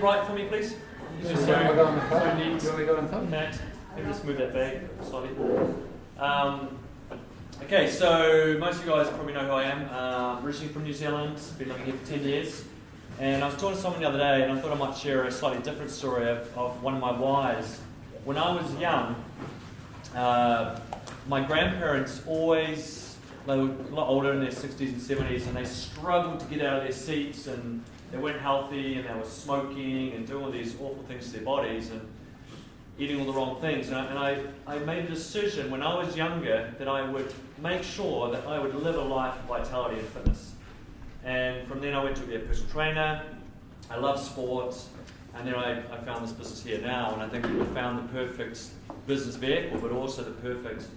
right for me, please? Just so neat. You want me to go on top? Matt, maybe just move that back slightly. Okay, so most of you guys probably know who I am. Originally from New Zealand, been living here for 10 years. And I was talking to someone the other day, and I thought I might share a slightly different story of one of my whys. When I was young, my grandparents always, they were a lot older in their 60s and 70s, and they struggled to get out of their seats, and they weren't healthy, and they were smoking and doing all these awful things to their bodies and eating all the wrong things. And I made a decision when I was younger that I would make sure that I would live a life of vitality and fitness. And from then I went to be a personal trainer. I love sports. And then I found this business here now, and I think we found the perfect business vehicle, but also the perfect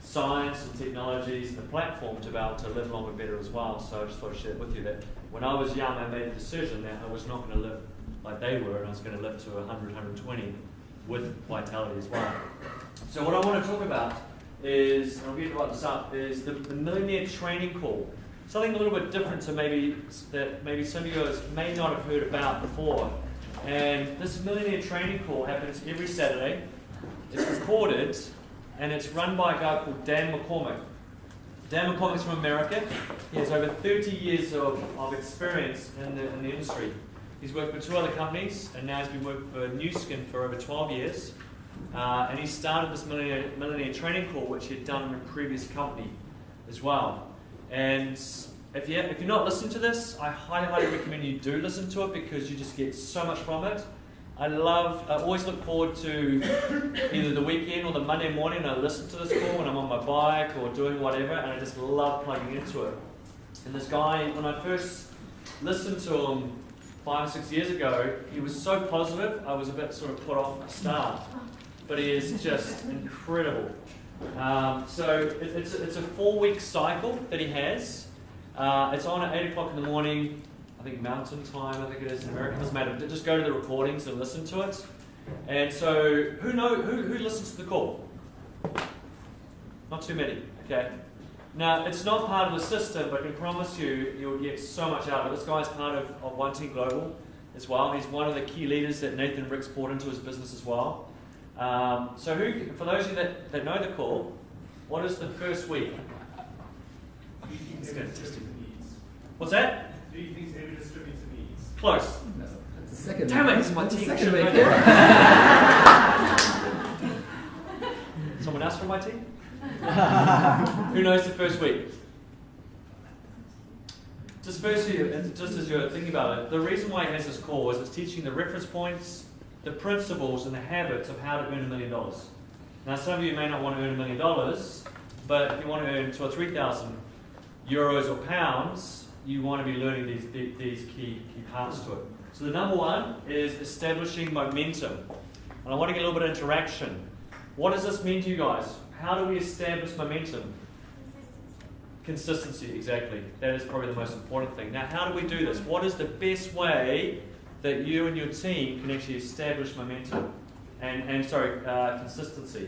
science and technologies and the platform to be able to live longer better as well. So I just thought I'd share with you that when I was young, I made a decision that I was not going to live like they were, and I was going to live to 100, 120 with vitality as well. So what I want to talk about is, and I'll get to write this up, is the Millionaire Training Call. Something a little bit different to maybe some of you guys may not have heard about before. And this Millionaire Training Call happens every Saturday. It's recorded, and it's run by a guy called Dan McCormick. Dan McCormick's from America. He has over 30 years of experience in the industry. He's worked for 2 other companies, and now he's been working for Nu Skin for over 12 years. And he started this Millionaire Training Call, which he had done in a previous company as well. And if you're not listening to this, I highly recommend you do listen to it, because you just get so much from it. I always look forward to either the weekend or the Monday morning. I listen to this call when I'm on my bike or doing whatever, and I just love plugging into it. And this guy, when I first listened to him 5 or 6 years ago, he was so positive, I was a bit sort of put off at the start. But he is just incredible. So it's a 4-week cycle that he has. It's on at 8 o'clock in the morning, I think Mountain Time, I think it is in America. It doesn't matter. Just go to the recordings and listen to it. And so who listens to the call? Not too many, okay? Now, it's not part of the system, but I can promise you, you'll get so much out of it. This guy's part of One Team Global as well. He's one of the key leaders that Nathan Ricks brought into his business as well. So for those of you that know the call, what is the first week? What's that? Do you think every distributes needs? Close. No, that's the second. Damn it, it's my That's the team. second week. Someone else from my team? Who knows the first week? Just as you're thinking about it, the reason why it has this call is it's teaching the reference points, the principles, and the habits of how to earn $1 million. Now, some of you may not want to earn $1 million, but if you want to earn 2,000 or 3,000 euros or pounds, you want to be learning these key parts to it. So the number one is establishing momentum. And I want to get a little bit of interaction. What does this mean to you guys? How do we establish momentum? Consistency, exactly. That is probably the most important thing. Now, how do we do this? What is the best way that you and your team can actually establish momentum? Consistency.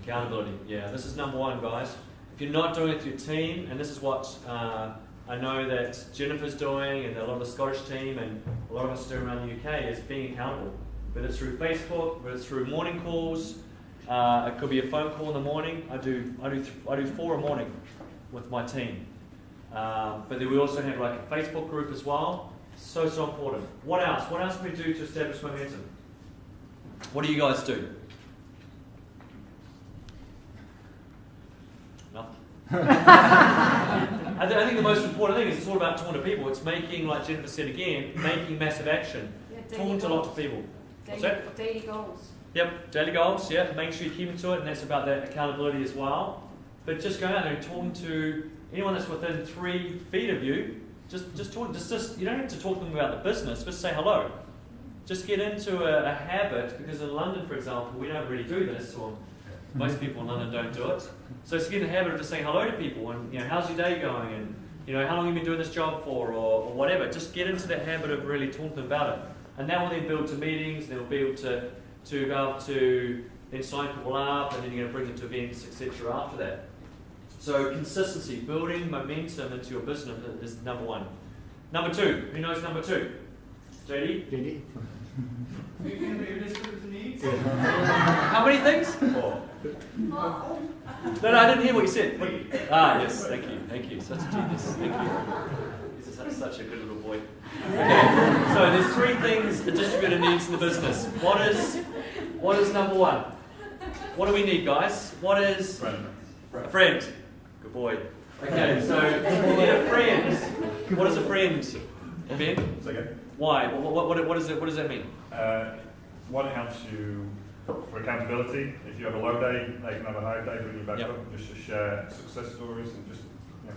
Accountability. Yeah, this is number one, guys. If you're not doing it with your team, and this is what I know that Jennifer's doing, and a lot of the Scottish team, and a lot of us do around the UK, is being accountable. Whether it's through Facebook, whether it's through morning calls, it could be a phone call in the morning. I do 4 a morning with my team. But then we also have like a Facebook group as well. So important. What else? What else can we do to establish momentum? What do you guys do? Nothing. I think the most important thing is it's all about talking to people. It's making, like Jennifer said again, making massive action. Talking to lots of people. What's that? Daily goals. Yep, daily goals, yeah. Make sure you keep to it, and that's about that accountability as well. But just going out there and talking to anyone that's within 3 feet of you, just talk. You don't have to talk to them about the business. Just say hello. Just get into a habit, because in London, for example, we don't really do this, or most people in London don't do it. So it's get in the habit of just saying hello to people, and how's your day going, and how long have you been doing this job for, or whatever. Just get into that habit of really talking to them about it, and that will then build to meetings. They'll be able to go up to then sign people up, and then you're going to bring them to events, etc. after that. So consistency, building momentum into your business is number one. Number 2. Who knows number 2? JD? JD? Maybe David distributes the needs? How many things? 4. No, I didn't hear what you said. Yes, thank you. Such a genius. Thank you. He's such a good little boy. Okay, so there's 3 things a distributor needs in the business. What is number 1? What do we need, guys? What is a friend? Good boy. Okay, so you need a friend. What is a friend, Ben? Second. Why? What does that mean? One helps you for accountability. If you have a low day, they can have a high day, bring you back Yep. up. Just to share success stories and just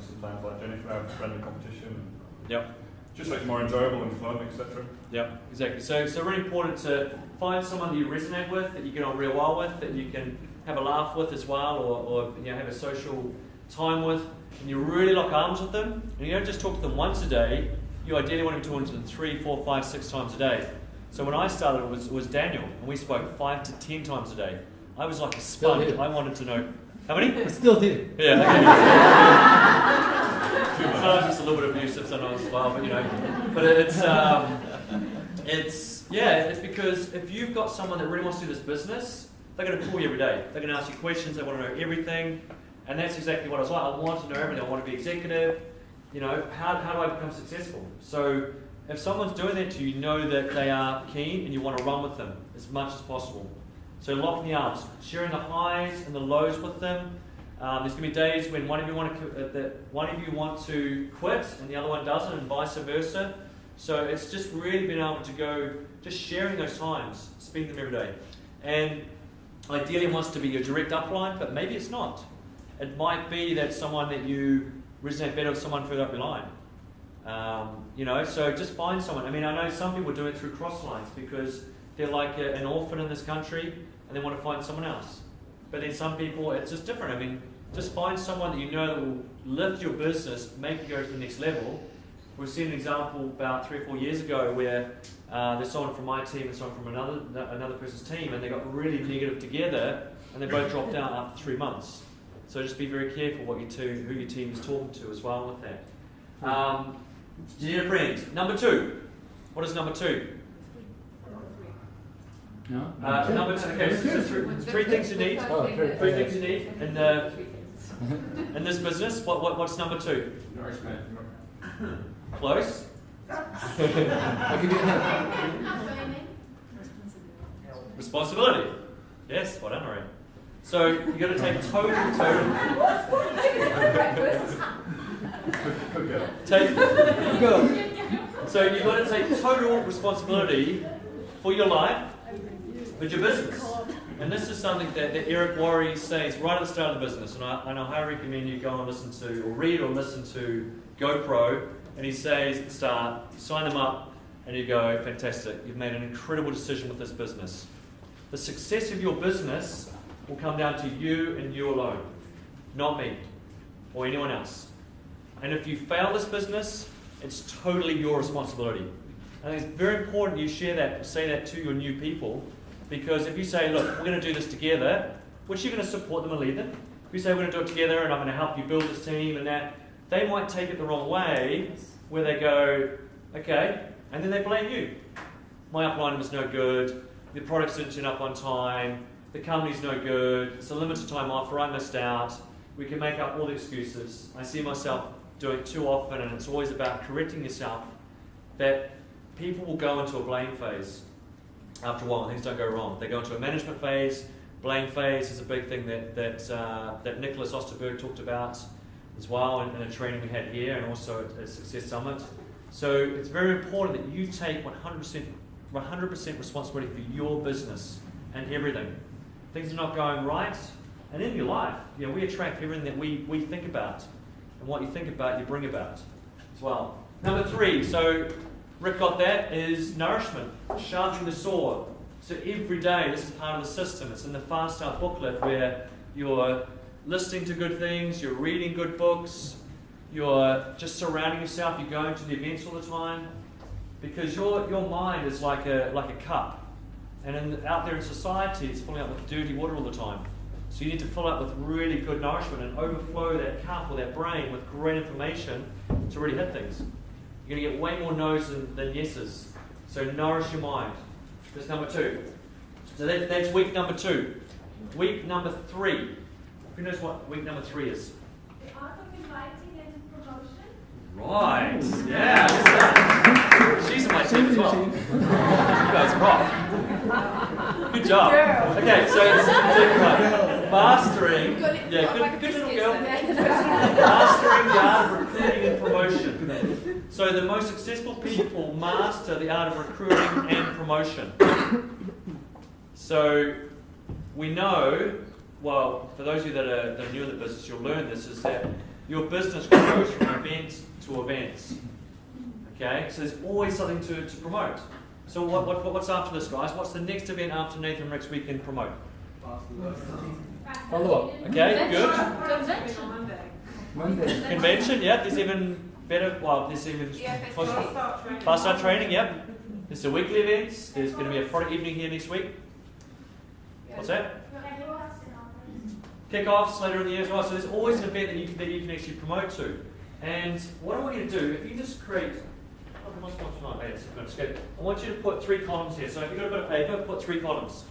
sometimes like Jennifer have friendly competition. Yep. Just make it more enjoyable and fun, etc. Yep, exactly. So really important to find someone that you resonate with, that you get on real well with, that you can have a laugh with as well, or have a social time with, and you really lock arms with them. And you don't just talk to them once a day. You ideally want to be talking to them 3, 4, 5, 6 times a day. So when I started, it was Daniel, and we spoke 5 to 10 times a day. I was like a sponge. Still do. I wanted to know how many. Still do. Yeah. Okay. Sometimes it's a little bit abusive sometimes as well, but it's because if you've got someone that really wants to do this business, they're going to call you every day. They're going to ask you questions. They want to know everything, and that's exactly what I was like. I want to know everything. I want to be executive. How do I become successful? So if someone's doing that to you, know that they are keen, and you want to run with them as much as possible. So locking the arms, sharing the highs and the lows with them. There's going to be days when one of you want to quit and the other one doesn't, and vice versa. So it's just really being able to go, just sharing those times, spend them every day. And ideally it wants to be your direct upline, but maybe it's not. It might be that someone that you resonate better with someone further up your line. So just find someone. I know some people do it through cross lines because they're like an orphan in this country and they want to find someone else. But then some people, it's just different. Just find someone that you know that will lift your business, make it go to the next level. We've seen an example about 3 or 4 years ago where there's someone from my team and someone from another person's team, and they got really negative together, and they both dropped out after 3 months. So just be very careful who your team is talking to as well with that. You need a friend. Number 2. What is number 2? No? Number 2. Okay, so 3 things you need. Oh, 3 things you need in this business. What's number 2? Nourishment. Close. I'll give you a hint. Responsibility. Yes, well done, Marie. So you've got to take total. Good girl. So you've got to take total responsibility for your life, for your business. And this is something that Eric Worre says right at the start of the business. And I highly recommend you go and listen to, or read or listen to GoPro. And he says at the start, sign them up, and you go, fantastic, you've made an incredible decision with this business. The success of your business will come down to you and you alone, not me or anyone else. And if you fail this business, it's totally your responsibility. I think it's very important you say that to your new people, because if you say, look, we're going to do this together, which you're going to support them and lead them. If you say, we're going to do it together and I'm going to help you build this team and that, they might take it the wrong way, where they go, okay, and then they blame you. My upline was no good, the products didn't turn up on time, the company's no good, it's a limited time offer, I missed out. We can make up all the excuses. I see myself doing it too often, and it's always about correcting yourself, that people will go into a blame phase after a while. Things don't go wrong. They go into a management phase. Blame phase is a big thing that Nicholas Osterberg talked about as well in a training we had here, and also at Success Summit. So it's very important that you take 100% responsibility for your business and everything. Things are not going right, and in your life, we attract everything that we think about, and what you think about, you bring about as well. Number 3, so Rick got that, is nourishment, sharpening the sword. So every day, this is part of the system. It's in the Fast Start booklet where you're listening to good things, you're reading good books, you're just surrounding yourself, you're going to the events all the time, because your mind is like a cup, and out there in society, it's filling up with dirty water all the time. So you need to fill up with really good nourishment and overflow that cup or that brain with great information to really hit things. You're going to get way more no's than yeses. So nourish your mind. That's number 2. So that's week number 2. Week number 3. Who knows what week number 3 is? The art of inviting and promotion. Right. Yeah. She's in my team as well. You guys rock. Good job. Okay, so it's mastering. Yeah, good little girl. Mastering the art of recruiting and promotion. So the most successful people master the art of recruiting and promotion. So we know, well, for those of you that are new in the business, you'll learn this, is that your business grows from event to events. Okay? So there's always something to promote. So what's after this, guys? What's the next event after Nathan Rick's we can promote? Follow up. Okay, good. Convention. Monday. Convention, yeah, there's even better, well, there's even fast start training, yep. There's the weekly events, there's going to be a product evening here next week. What's that? Kickoffs later in the year as well. So there's always an event that you can actually promote to. And what I want you to do, if you just create, I want you to put 3 columns here. So if you've got a bit of paper, put 3 columns.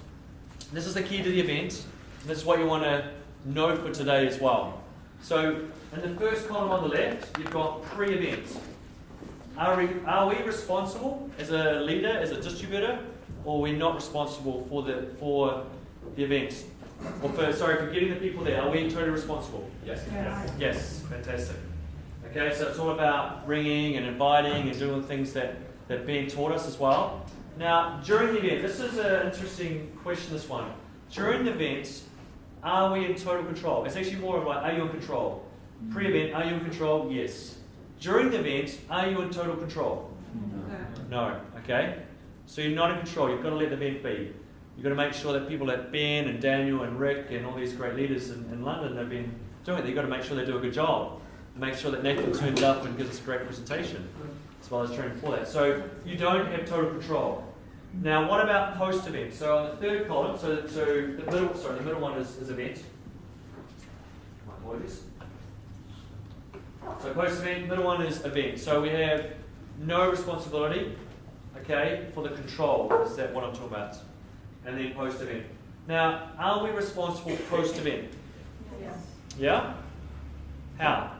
This is the key to the event. And this is what you want to know for today as well. So in the first column on the left, you've got pre-event. Are we responsible as a leader, as a distributor, or are we not responsible for the event? Or for getting the people there, are we totally responsible? Yes. Yes, fantastic. Okay, so it's all about ringing and inviting and doing things that Ben taught us as well. Now, during the event, this is an interesting question, this one. During the event, are we in total control? It's actually more of like, are you in control? Pre-event, are you in control? Yes. During the event, are you in total control? No. Okay? So you're not in control. You've got to let the event be. You've got to make sure that people like Ben and Daniel and Rick and all these great leaders in London have been doing it. You've got to make sure they do a good job. Make sure that Nathan turns up and gives us a great presentation, as well as training for that. So you don't have total control. Now, what about post-event? So on the third column, so the middle one is event. My apologies. So post-event, middle one is event. So we have no responsibility, okay, for the control. Is that what I'm talking about? And then post-event. Now, are we responsible post-event? Yes. Yeah? How?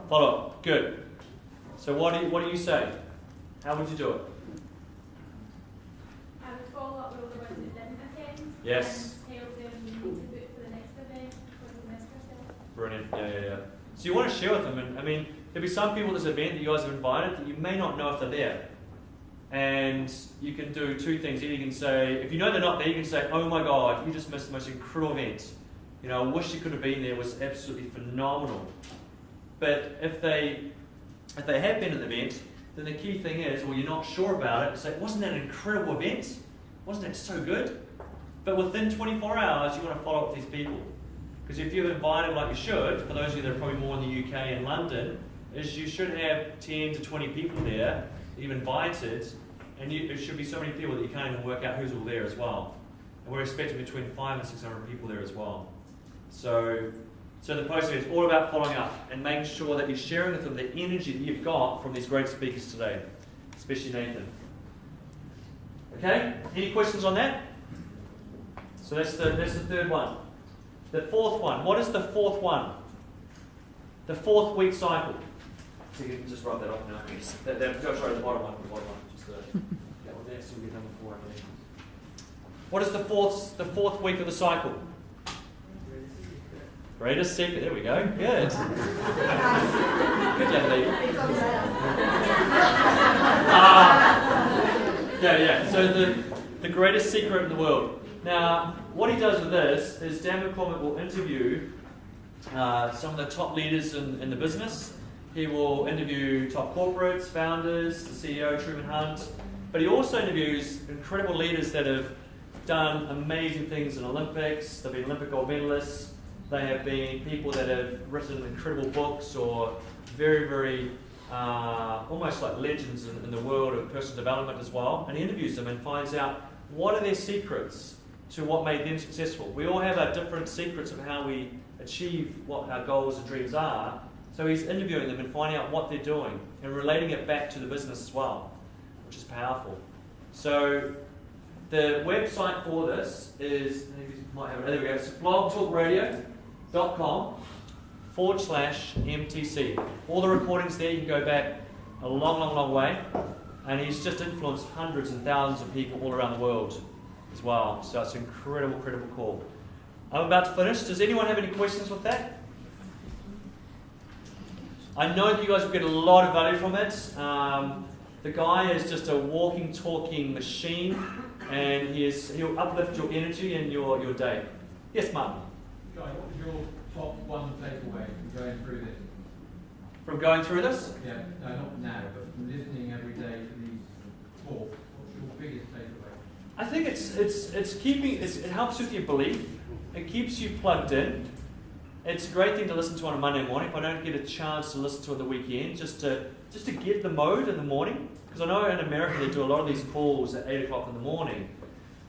Follow up. Good. So what do you say? How would you do it? I would follow up with all the ones that didn't attend. Yes. And help them to book for the next event because they missed themselves. Brilliant. Yeah. So you want to share with them, and I mean, there'll be some people at this event that you guys have invited that you may not know if they're there. And you can do 2 things. Either you can say, if you know they're not there, you can say, oh my God, you just missed the most incredible event. You know, I wish you could have been there. It was absolutely phenomenal. But if they have been at the event, then the key thing is, well, you're not sure about it, say, wasn't that an incredible event? Wasn't that so good? But within 24 hours, you want to follow up with these people. Because if you've invited like you should, for those of you that are probably more in the UK and London, is you should have 10 to 20 people there that you've invited, and there should be so many people that you can't even work out who's all there as well. And we're expecting between 500 and 600 people there as well. So the post-event is all about following up and making sure that you're sharing with them the energy that you've got from these great speakers today, especially Nathan. Okay? Any questions on that? So that's the third one. The fourth one. What is the fourth one? The 4th week cycle. So you can just write that off now. Sorry, the bottom one. Just that one there. So we get number 4. I believe. What is the fourth week of the cycle? Greatest secret. There we go. Good. Good young lady. Yeah. So the greatest secret in the world. Now, what he does with this is Dan McCormick will interview some of the top leaders in the business. He will interview top corporates, founders, the CEO, Truman Hunt. But he also interviews incredible leaders that have done amazing things in Olympics. They've been Olympic gold medalists. They have been people that have written incredible books or very, very almost like legends in the world of personal development as well. And he interviews them and finds out what are their secrets to what made them successful. We all have our different secrets of how we achieve what our goals and dreams are, So he's interviewing them and finding out what they're doing and relating it back to the business as well, which is powerful. So the website for this is, maybe you might have it, there we go, it's blogtalkradio.com/MTC. All the recordings there, you can go back a long, long, long way. And he's just influenced hundreds and thousands of people all around the world as well. So it's an incredible, incredible call. I'm about to finish. Does anyone have any questions with that? I know that you guys will get a lot of value from it. The guy is just a walking, talking machine, and he'll uplift your energy and your day. Yes, Martin? Guy, what was your top one takeaway from going through this? From going through this? Yeah, no, not now, but from listening every day to these talks, what's your biggest takeaway? I think it helps with your belief. It keeps you plugged in. It's a great thing to listen to on a Monday morning. If I don't get a chance to listen to it the weekend, just to get the mode in the morning. Because I know in America they do a lot of these calls at 8 o'clock in the morning.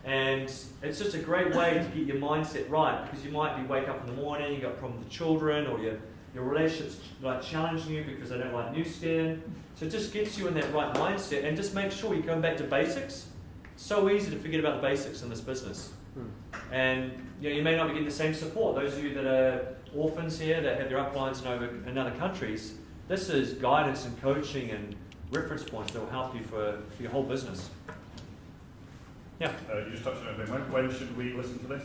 And it's just a great way to get your mindset right, because you might wake up in the morning, you've got a problem with the children, or your relationships like challenging you because they don't like new skin. So it just gets you in that right mindset, and just make sure you're going back to basics. It's so easy to forget about the basics in this business. And you may not be getting the same support. Those of you that are orphans here that have their uplines in other countries, this is guidance and coaching and reference points that will help you for your whole business. Yeah. You just touched on it a bit. When should we listen to this?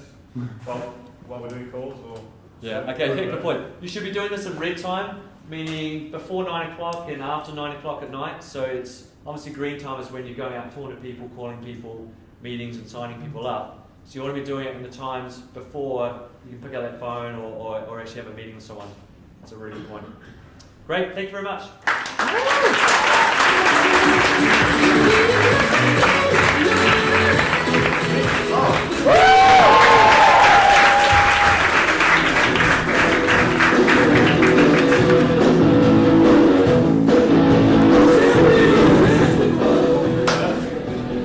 While we're doing calls, or? Yeah. Okay. Good point. You should be doing this in red time, meaning before 9 o'clock and after 9 o'clock at night. So it's obviously green time is when you're going out talking to people, calling people, meetings, and signing people up. So you want to be doing it in the times before you can pick up that phone or actually have a meeting with someone. That's a really good point. Great. Thank you very much.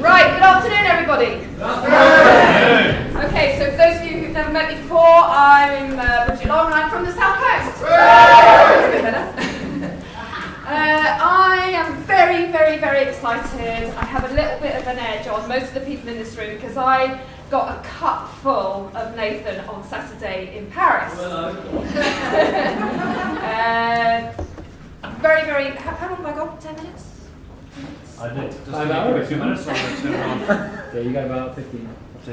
Right, good afternoon everybody. Okay, so for those of you who've never met me before, I'm Bridget Long and I'm from the South Coast. That's a bit better. I am very, very, very excited. I have a little bit of an edge on most of the people in this room because I got a cup full of Nathan on Saturday in Paris. Very, very, how long have I got? 10 minutes? I did. Just Five give me hours? 2 minutes. So I'm going to turn around. Yeah, you got about 15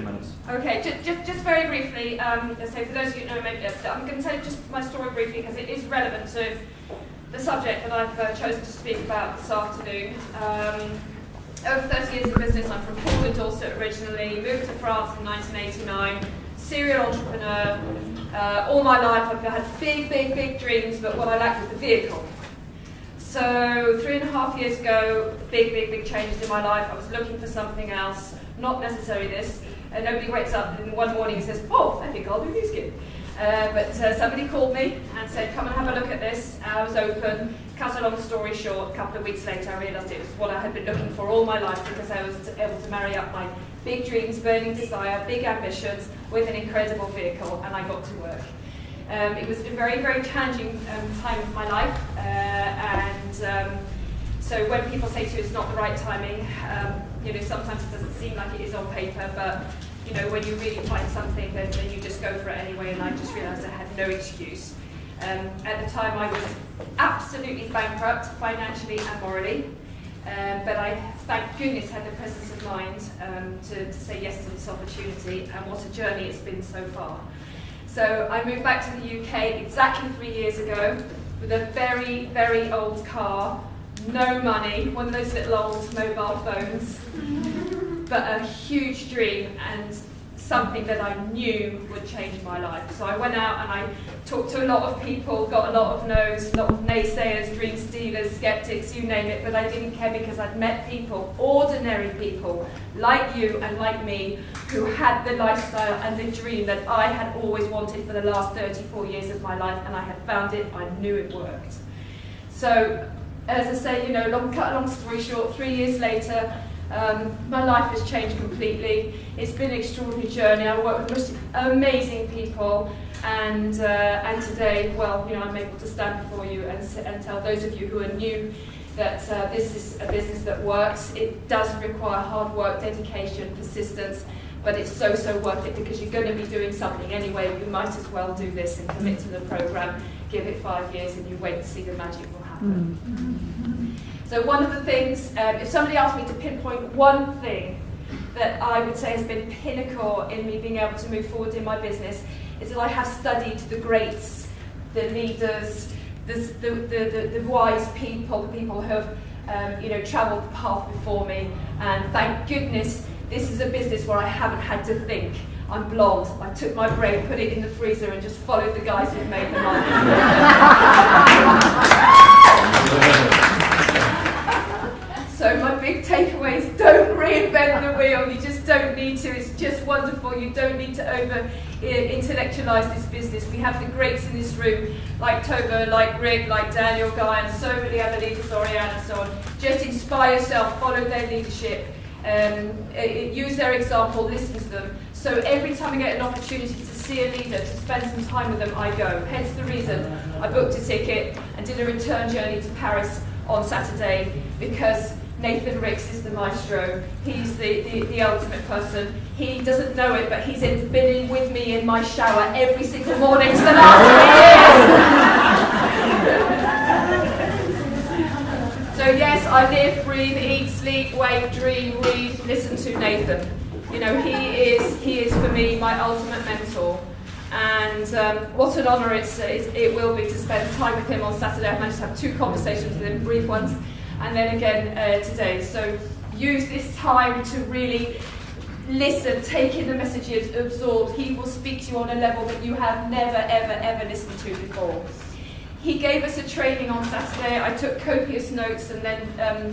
minutes. Okay, just very briefly, so for those of you who know, maybe I'm going to tell you just my story briefly because it is relevant to the subject that I've chosen to speak about this afternoon. Over 30 years in business, I'm from Cornwall, Dorset originally, moved to France in 1989, serial entrepreneur. All my life I've had big, big, big dreams, but what I lacked was the vehicle. So 3.5 years ago, big, big, big changes in my life. I was looking for something else, not necessarily this. And nobody wakes up and one morning and says, oh, I think I'll do this again. But somebody called me and said, come and have a look at this. I was open. Cut a long story short, a couple of weeks later I realised it was what I had been looking for all my life because I was able to marry up my big dreams, burning desire, big ambitions with an incredible vehicle, and I got to work. It was a very, very challenging time of my life, so when people say to you it's not the right timing, sometimes it doesn't seem like it is on paper, but when you really find something, then you just go for it anyway, and I just realised I had no excuse. At the time I was absolutely bankrupt, financially and morally, but I, thank goodness, had the presence of mind to say yes to this opportunity, and what a journey it's been so far. So I moved back to the UK exactly 3 years ago with a very, very old car, no money, one of those little old mobile phones, but a huge dream and something that I knew would change my life. So I went out and I talked to a lot of people, got a lot of no's, a lot of naysayers, dream stealers, skeptics, you name it, but I didn't care because I'd met people, ordinary people, like you and like me, who had the lifestyle and the dream that I had always wanted for the last 34 years of my life, and I had found it, I knew it worked. So, as I say, cut a long story short, 3 years later, my life has changed completely. It's been an extraordinary journey. I work with most amazing people. And today, well, you know, I'm able to stand before you and tell those of you who are new that this is a business that works. It does require hard work, dedication, persistence, but it's so worth it because you're going to be doing something anyway. You might as well do this and commit to the program, give it 5 years, and you wait to see the magic will happen. So one of the things, if somebody asked me to pinpoint one thing that I would say has been pinnacle in me being able to move forward in my business, is that I have studied the greats, the leaders, the wise people, the people who have travelled the path before me. And thank goodness this is a business where I haven't had to think. I'm blonde. I took my brain, put it in the freezer, and just followed the guys who've made the money. So my big takeaway is don't reinvent the wheel. You just don't need to. It's just wonderful. You don't need to over-intellectualise this business. We have the greats in this room, like Toba, like Rick, like Daniel, Guy, and so many other leaders, Oriana, and so on. Just inspire yourself, follow their leadership, use their example, listen to them. So every time I get an opportunity to see a leader, to spend some time with them, I go. Hence the reason I booked a ticket and did a return journey to Paris on Saturday, because Nathan Ricks is the maestro. He's the ultimate person. He doesn't know it, but he's been with me in my shower every single morning for the last 3 years. So yes, I live, breathe, eat, sleep, wake, dream, read, listen to Nathan. You know, he is for me my ultimate mentor. And what an honour it will be to spend time with him on Saturday. I've managed to have 2 conversations with him, brief ones, and then again today. So use this time to really listen, take in the messages, absorb. He will speak to you on a level that you have never, ever listened to before. He gave us a training on Saturday. I took copious notes, and then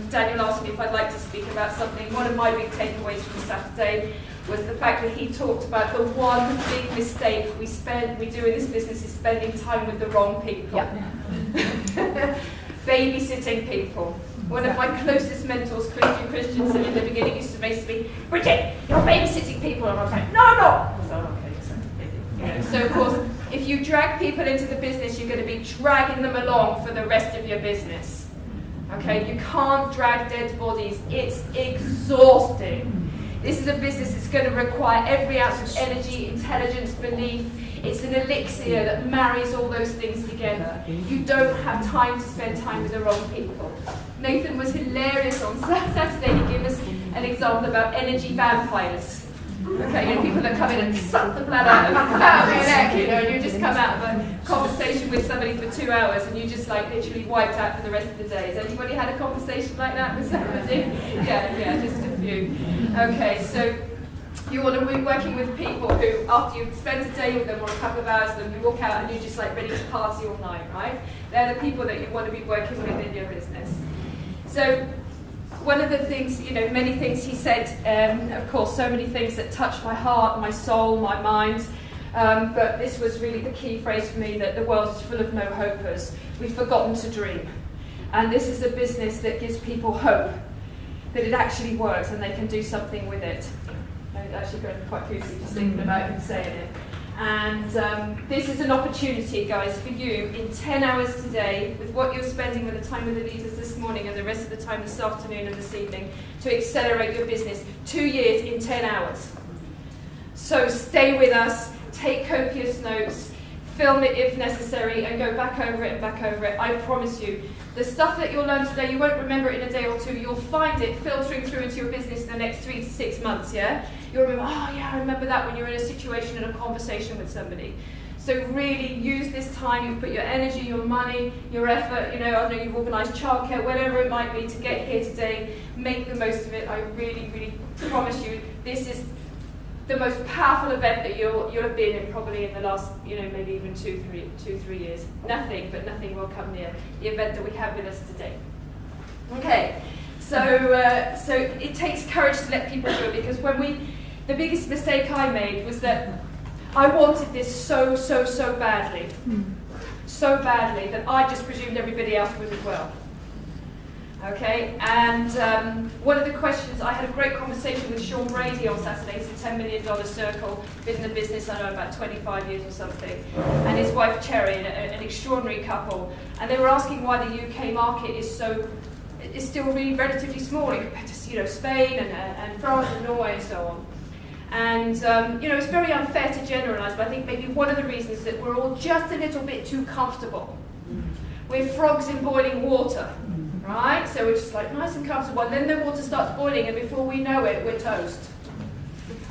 Daniel asked me if I'd like to speak about something. One of my big takeaways from Saturday was the fact that he talked about the one big mistake we do in this business is spending time with the wrong people. Yep. Babysitting people. One of my closest mentors, Christiansen, in the beginning used to say to me, "Bridget, you're babysitting people." And I was like, "No, I'm not." So, okay, so of course, if you drag people into the business, you're going to be dragging them along for the rest of your business. Okay, you can't drag dead bodies. It's exhausting. This is a business that's going to require every ounce of energy, intelligence, belief. It's an elixir that marries all those things together. You don't have time to spend time with the wrong people. Nathan was hilarious on Saturday. He gave us an example about energy vampires. Okay, you know, people that come in and suck the blood out of your neck, you know, and you just come out of a conversation with somebody for 2 hours and you just like literally wiped out for the rest of the day. Has anybody had a conversation like that with somebody? Yeah, just a few. Okay, so you want to be working with people who, after you spend a day with them or a couple of hours with them, you walk out and you're just like ready to party all night, right? They're the people that you want to be working with in your business. So one of the things, you know, many things he said, of course, so many things that touched my heart, my soul, my mind, but this was really the key phrase for me, that the world is full of no-hopers. We've forgotten to dream. And this is a business that gives people hope, that it actually works and they can do something with it. I'm actually going quite goosey just thinking about him saying it. And this is an opportunity, guys, for you in 10 hours today, with what you're spending with the time with the leaders this morning and the rest of the time this afternoon and this evening, to accelerate your business. 2 years in 10 hours. So stay with us, take copious notes, film it if necessary, and go back over it and back over it. I promise you, the stuff that you'll learn today, you won't remember it in a day or two. You'll find it filtering through into your business in the next 3 to 6 months, yeah? You'll remember, oh yeah, I remember that when you're in a situation and a conversation with somebody. So really use this time. You've put your energy, your money, your effort, you know, I know you've organised childcare, whatever it might be to get here today. Make the most of it. I really promise you, this is the most powerful event that you'll have been in probably in the last, you know, maybe even 2-3 years. Nothing will come near the event that we have with us today. Okay, so it takes courage to let people do it, because the biggest mistake I made was that I wanted this so badly, so badly that I just presumed everybody else would as well. Okay, and one of the questions, I had a great conversation with Sean Brady on Saturday. He's a $10 million circle, been in the business, I don't know, about 25 years or something, and his wife Cherry, an extraordinary couple. And they were asking why the UK market is still really relatively small compared to Spain and France and Norway and so on. And it's very unfair to generalise, but I think maybe one of the reasons is that we're all just a little bit too comfortable. We're frogs in boiling water. Right? So we're just like nice and comfortable, and then the water starts boiling, and before we know it, we're toast.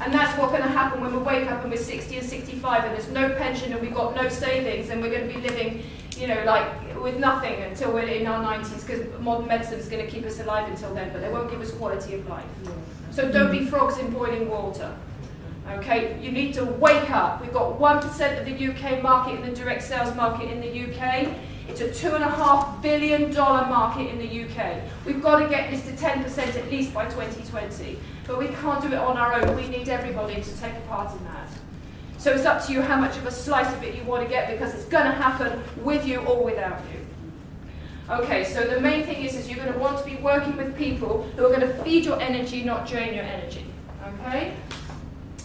And that's what's going to happen when we wake up and we're 60 and 65 and there's no pension and we've got no savings, and we're going to be living, like with nothing until we're in our 90s, because modern medicine is going to keep us alive until then, but they won't give us quality of life. So don't be frogs in boiling water. Okay, you need to wake up. We've got 1% of the UK market in the direct sales market in the UK. It's a $2.5 billion market in the UK. We've got to get this to 10% at least by 2020. But we can't do it on our own. We need everybody to take a part in that. So it's up to you how much of a slice of it you want to get, because it's going to happen with you or without you. Okay, so the main thing is you're going to want to be working with people who are going to feed your energy, not drain your energy. Okay?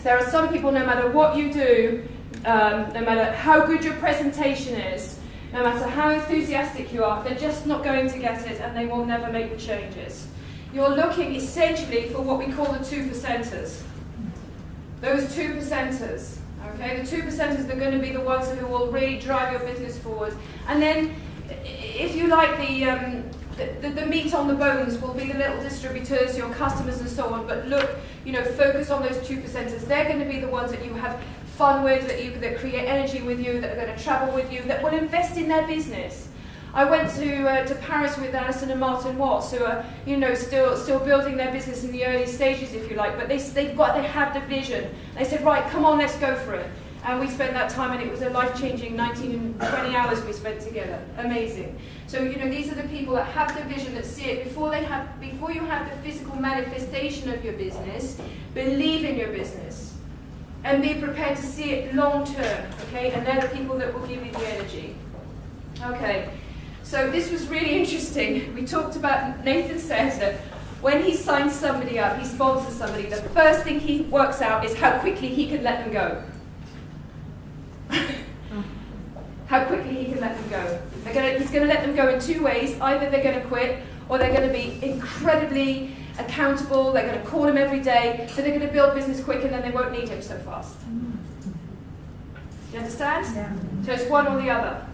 There are some people, no matter what you do, no matter how good your presentation is, no matter how enthusiastic you are, they're just not going to get it, and they will never make the changes. You're looking essentially for what we call the 2%ers. Those 2%ers, okay? The 2%ers are going to be the ones who will really drive your business forward. And then, if you like, the meat on the bones will be the little distributors, your customers and so on, but look, focus on those 2%ers. They're going to be the ones that you have fun with, that create energy with you, that are going to travel with you, that will invest in their business. I went to Paris with Alison and Martin Watts, who are still building their business in the early stages, if you like, but they have the vision. They said, right, come on, let's go for it. And we spent that time, and it was a life-changing 19 and 20 hours we spent together. Amazing. So these are the people that have the vision, that see it before you have the physical manifestation of your business. Believe in your business. And be prepared to see it long term, okay? And they're the people that will give you the energy. Okay, so this was really interesting. We talked about, Nathan says that when he signs somebody up, he sponsors somebody, the first thing he works out is how quickly he can let them go. How quickly he can let them go. He's going to let them go in two ways. Either they're going to quit, or they're going to be incredibly accountable, they're going to call him every day, so they're going to build business quick, and then they won't need him so fast. You understand? Yeah. So it's one or the other.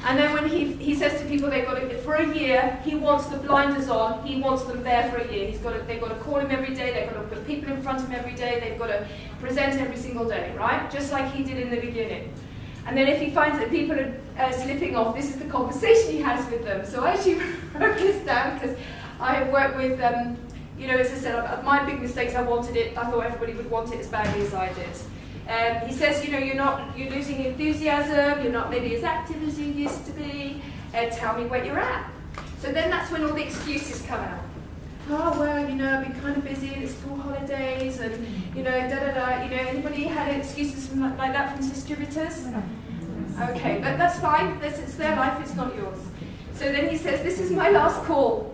And then when he says to people they've got to, for a year, he wants the blinders on, he wants them there for a year. They've got to call him every day, they've got to put people in front of him every day, they've got to present every single day, right? Just like he did in the beginning. And then if he finds that people are slipping off, this is the conversation he has with them. So I actually wrote this down, because I have worked with, as I said, my big mistakes, I thought everybody would want it as badly as I did. He says, you're losing enthusiasm, you're not maybe as active as you used to be, tell me where you're at. So then that's when all the excuses come out. Oh, well, I've been kind of busy, the school holidays, and, anybody had excuses like that from distributors? Okay, but that's fine, it's their life, it's not yours. So then he says, this is my last call.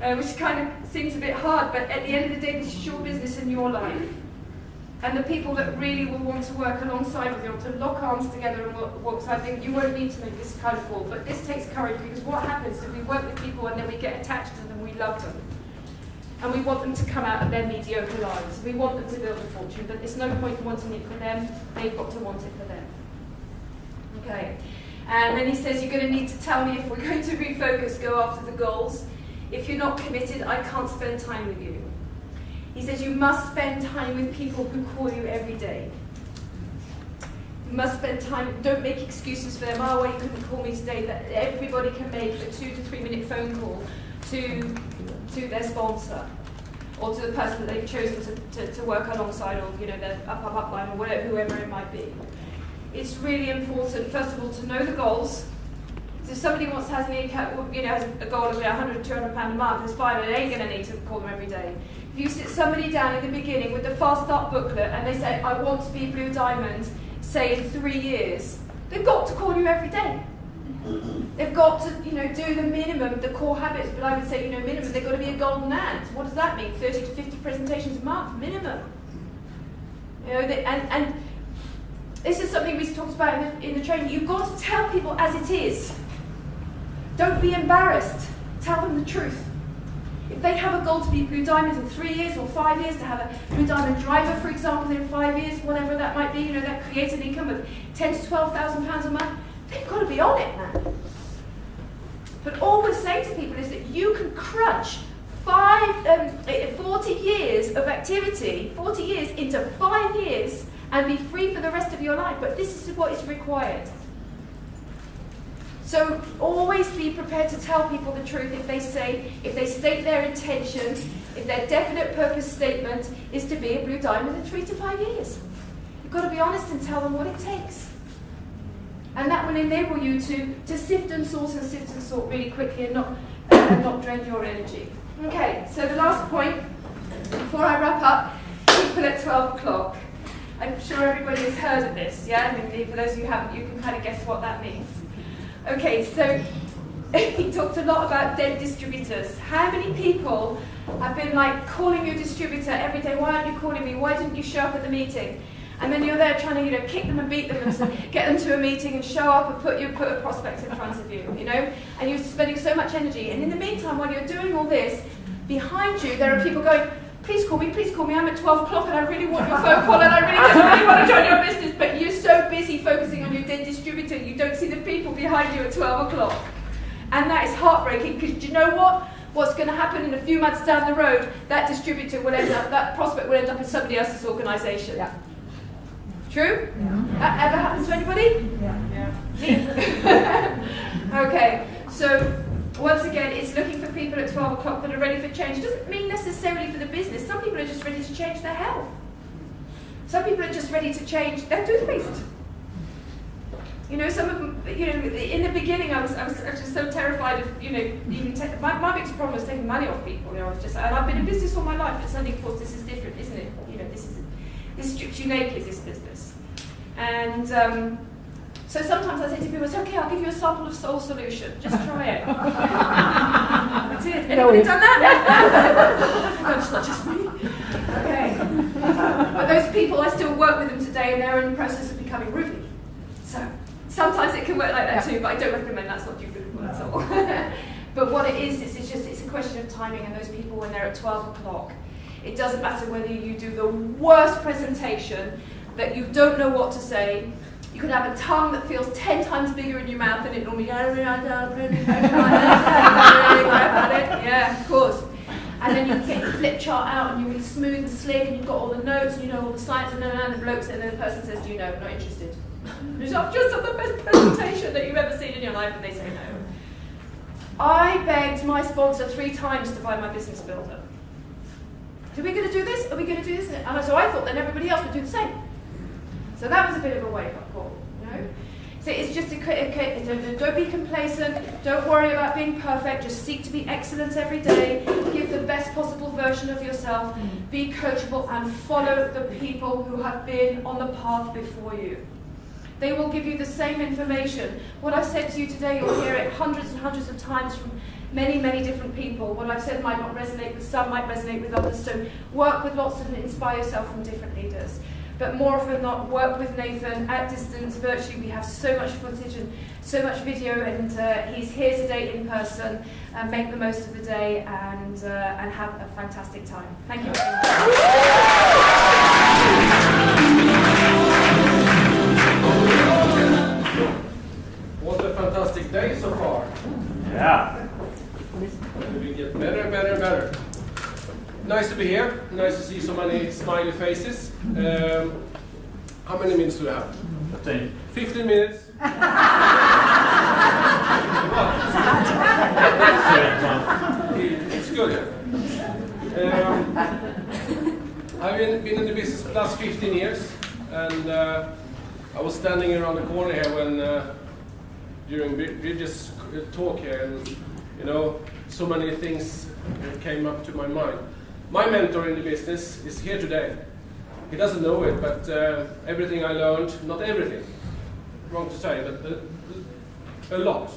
Which kind of seems a bit hard, but at the end of the day, this is your business and your life. And the people that really will want to work alongside with you, to lock arms together and walk side, then you won't need to make this kind of call. But this takes courage, because what happens is we work with people and then we get attached to them, we love them. And we want them to come out of their mediocre lives. We want them to build a fortune, but there's no point in wanting it for them, they've got to want it for them. Okay. And then he says, you're going to need to tell me if we're going to refocus, go after the goals. If you're not committed, I can't spend time with you. He says you must spend time with people who call you every day. You must spend time, don't make excuses for them. Oh, well, you couldn't call me today. That everybody can make a 2 to 3 minute phone call to their sponsor, or to the person that they've chosen to work alongside, or their upline, or whatever, whoever it might be. It's really important, first of all, to know the goals. So if somebody has a goal of £100, £200 a month, it's fine, and they ain't going to need to call them every day. If you sit somebody down in the beginning with the Fast Start booklet and they say, I want to be Blue Diamond, say in 3 years, they've got to call you every day. They've got to, do the minimum, the core habits, but I would say, minimum, they've got to be a golden ant. What does that mean? 30 to 50 presentations a month, minimum. And this is something we talked about in the training. You've got to tell people as it is. Don't be embarrassed. Tell them the truth. If they have a goal to be Blue Diamond in 3 years or 5 years, to have a Blue Diamond driver, for example, in 5 years, whatever that might be, that creates an income of £10,000 to £12,000 a month, they've got to be on it, man. But all we're saying to people is that you can crunch 40 years of activity, 40 years into 5 years, and be free for the rest of your life. But this is what is required. So always be prepared to tell people the truth if they state their intention, if their definite purpose statement is to be a Blue Diamond in 3 to 5 years. You've got to be honest and tell them what it takes. And that will enable you to sift and sort really quickly and not drain your energy. Okay, so the last point, before I wrap up, people at 12 o'clock. I'm sure everybody has heard of this, yeah? I mean, for those who haven't, you can kind of guess what that means. Okay, so he talked a lot about dead distributors. How many people have been calling your distributor every day? Why aren't you calling me? Why didn't you show up at the meeting? And then you're there trying to, kick them and beat them and get them to a meeting and show up and put a prospect in front of you, And you're spending so much energy. And in the meantime, while you're doing all this, behind you there are people going, please call me, I'm at 12 o'clock and I really want your phone call and I really want to join your business. But you're so busy focusing on your dead distributor, you don't see the people behind you at 12 o'clock. And that is heartbreaking, because do you know what? What's going to happen in a few months down the road, that prospect will end up in somebody else's organisation. Yeah. True? Yeah. That ever happens to anybody? Yeah. Okay, so once again, it's looking for people at 12 o'clock that are ready for change. It doesn't mean necessarily for the business. Some people are just ready to change their health. Some people are just ready to change their toothpaste. Some of them, in the beginning, I was just so terrified of, even my biggest problem was taking money off people. I was just, and I've been in business all my life, but suddenly, of course, this is different, isn't it? This strips you naked, this business. And so sometimes I say to people, it's okay, I'll give you a sample of Soul Solution. Just try it. I did. Anybody done that? No, it's not just me. Okay. But those people, I still work with them today, and they're in the process of becoming Ruby. So sometimes it can work like that too, but I don't recommend that's not duplicable at all. But what it is it's a question of timing, and those people, when they're at 12 o'clock, it doesn't matter whether you do the worst presentation, that you don't know what to say. You could have a tongue that feels 10 times bigger in your mouth than it normally does. Yeah, of course. And then you get your flip chart out and you're really smooth and slick and you've got all the notes and you know all the science and the blokes, and then the person says, do you know, not interested. I've just had the best presentation that you've ever seen in your life, and they say no. I begged my sponsor 3 times to buy my business builder. Are we going to do this? Are we going to do this? And so I thought then everybody else would do the same. So that was a bit of a wake-up call, So it's just don't be complacent. Don't worry about being perfect. Just seek to be excellent every day. Give the best possible version of yourself. Be coachable and follow the people who have been on the path before you. They will give you the same information. What I've said to you today, you'll hear it hundreds and hundreds of times from many, many different people. What I've said might not resonate with some, might resonate with others. So work with lots and inspire yourself from different leaders. But more often than not, work with Nathan at distance, virtually. We have so much footage and so much video, and he's here today in person. Make the most of the day and have a fantastic time. Thank you very much. What a fantastic day so far. Yeah. We get better and better and better. Nice to be here. Nice to see so many smiley faces. How many minutes do we have? 15. 15 minutes. It's good. I've been in the business for the last 15 years, and I was standing around the corner here when during Bridget's talk here, and so many things came up to my mind. My mentor in the business is here today. He doesn't know it, but everything I learned, not everything, wrong to say, but a lot.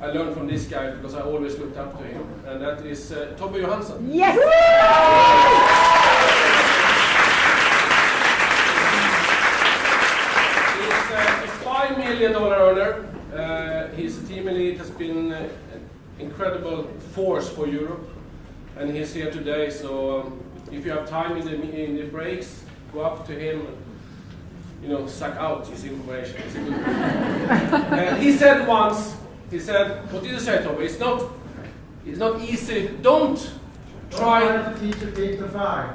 I learned from this guy because I always looked up to him, and that is Tobbe Johansson. Yes! He's a $5 million earner. His team elite has been an incredible force for Europe, and he's here today. So if you have time in the breaks, go up to him and suck out his information. It's a good he said once, what did you say, Tobbe? It's not easy. Don't try to teach a pig to fly.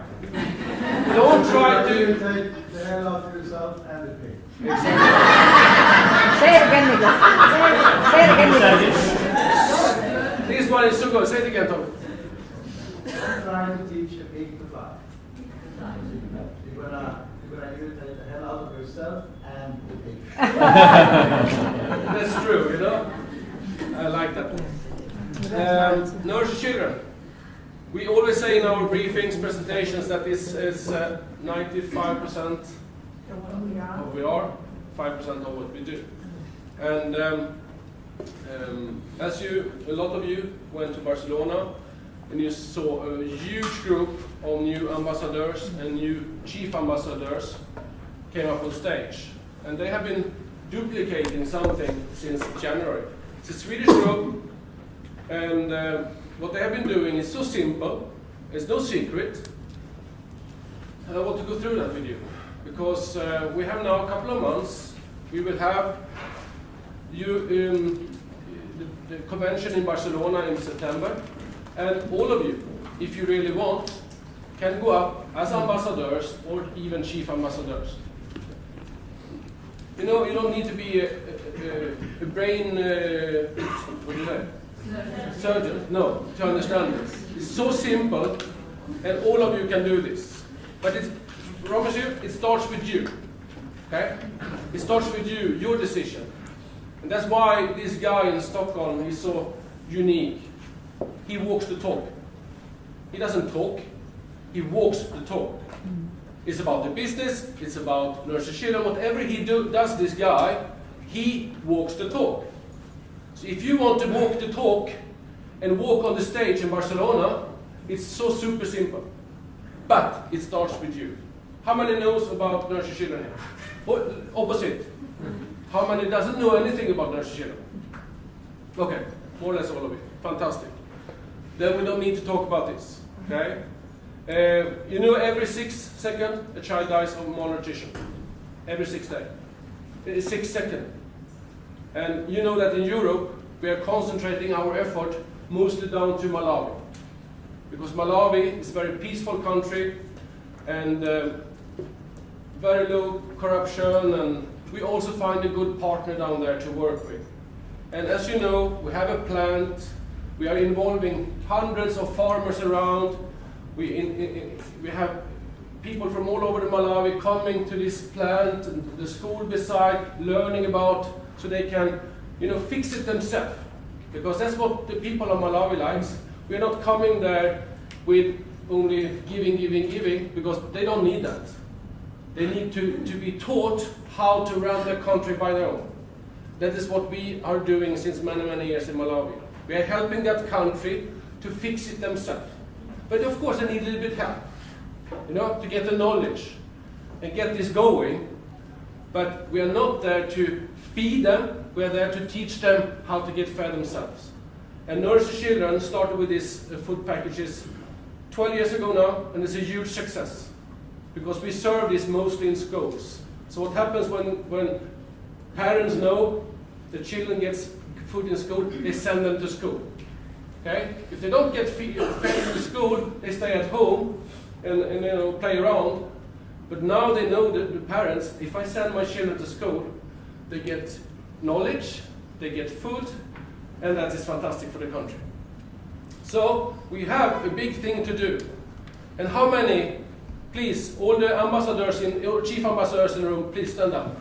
Don't try to. You take the hell out of yourself and the pig. Say it again, Nicholas. Say it again, Nicholas. This one is so good. Say it again, Tobbe. Don't try to teach a pig to fly. You're gonna irritate the hell out of yourself and the pig. That's true, I like that. Nurture children. We always say in our briefings, presentations, that this is 95% of what we are, 5% of what we do. And a lot of you went to Barcelona, and you saw a huge group of new ambassadors and new chief ambassadors came up on stage. And they have been duplicating something since January. It's a Swedish group, and what they have been doing is so simple, it's no secret. And I want to go through that with you, because we have now a couple of months, we will have the convention in Barcelona in September, and all of you, if you really want, can go up as ambassadors or even chief ambassadors. You don't need to be a brain, what do you say? Surgeon, no, to understand this. It's so simple, and all of you can do this. But I promise you, it starts with you, okay? It starts with you, your decision. And that's why this guy in Stockholm is so unique. He walks the talk. He doesn't talk, he walks the talk. It's about the business, it's about Nurture Children, whatever he does, this guy, he walks the talk. So if you want to walk the talk and walk on the stage in Barcelona, it's so super simple. But it starts with you. How many knows about Nurture Children here? Opposite. How many doesn't know anything about Nurture Children? Okay, more or less all of you. Fantastic. Then we don't need to talk about this, okay? Every 6 seconds a child dies of malnutrition. Every 6 days. 6 seconds. And you know that in Europe, we are concentrating our effort mostly down to Malawi. Because Malawi is a very peaceful country, and very low corruption, and we also find a good partner down there to work with. And as you know, we have a plant, we are involving hundreds of farmers around, we have people from all over the Malawi coming to this plant, and the school beside, learning about, so they can fix it themselves. Because that's what the people of Malawi likes. We're not coming there with only giving, because they don't need that. They need to be taught how to run their country by their own. That is what we are doing since many, many years in Malawi. We are helping that country to fix it themselves. But of course, they need a little bit help, to get the knowledge and get this going. But we are not there to feed them, we are there to teach them how to get fed themselves. And Nurture Children started with these food packages 12 years ago now, and it's a huge success. Because we serve this mostly in schools. So what happens when parents know the children gets food in school, they send them to school. Okay? If they don't get fed in school, they stay at home and play around. But now they know that the parents, if I send my children to school, they get knowledge, they get food, and that is fantastic for the country. So we have a big thing to do. And how many, please, all the ambassadors or chief ambassadors in the room, please stand up.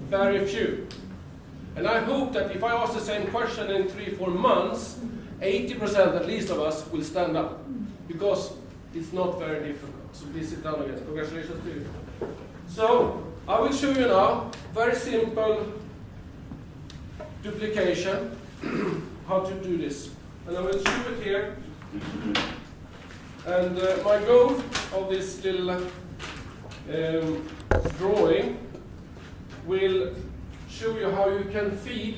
Very few. And I hope that if I ask the same question in 3-4 months, 80% at least of us will stand up, because it's not very difficult. So please sit down again. Congratulations to you. So I will show you now very simple duplication, how to do this. And I will show it here. And my goal of this little drawing will show you how you can feed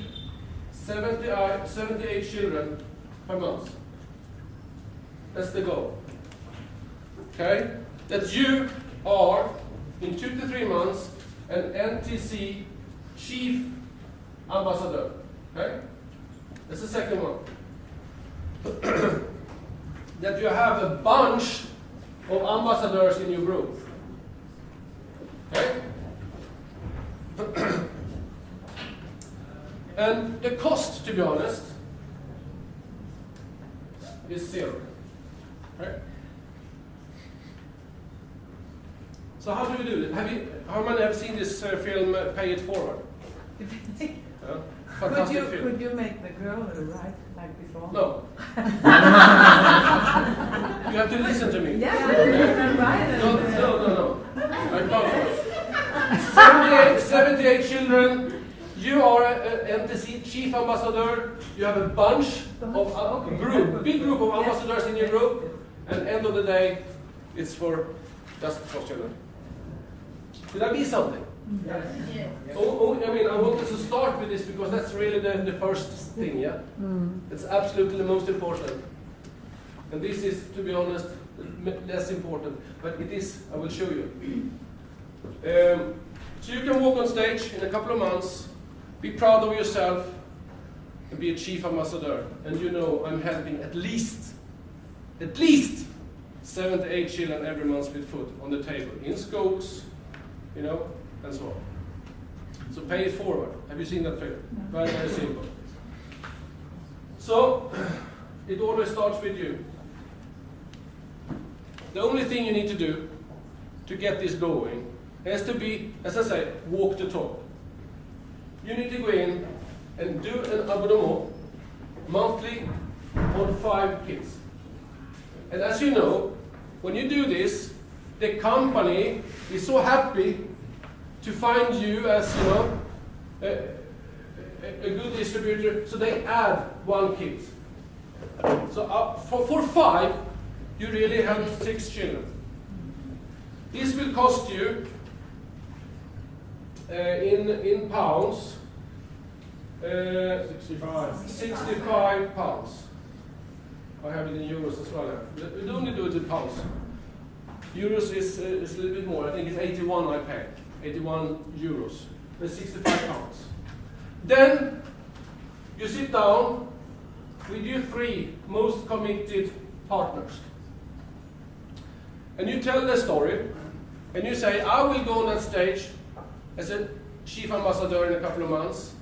78 children per month. That's the goal. Okay? That you are, in 2 to 3 months, an NTC Chief Ambassador. Okay? That's the second one. That you have a bunch of ambassadors in your group. Okay? And the cost, to be honest, is 0. Right? So how do we do it? How many have seen this film, Pay It Forward? Fantastic film. Could you make the girl right like before? No. You have to listen to me. Yeah, right. No. I can't. 78 children. You are an NTC Chief Ambassador. You have a bunch of big group of ambassadors in your group. And end of the day, it's for just for children. Did I miss something? Yes. I mean, I wanted to start with this because that's really the first thing, yeah? It's absolutely the most important. And this is, to be honest, less important. But it is, I will show you. So you can walk on stage in a couple of months, be proud of yourself, and be a chief ambassador. And you know I'm helping at least 7 to 8 children every month with food on the table, in schools, you know, and so on. So Pay It Forward. Have you seen that film? Very, very simple. So, it always starts with you. The only thing you need to do to get this going has to be, as I say, walk the talk. You need to go in and do an abonnement monthly on 5 kids. And as you know, when you do this, the company is so happy to find you as, you know, a good distributor, so they add 1 kid. So for 5, you really have 6 children. This will cost you in pounds 65 pounds. I have it in euros as well. We only do it in pounds. Euros is a little bit more. I think it's 81 I pay. 81 euros. That's 65 pounds. Then you sit down with your 3 most committed partners. And you tell the story. And you say, I will go on that stage as a chief ambassador in a couple of months.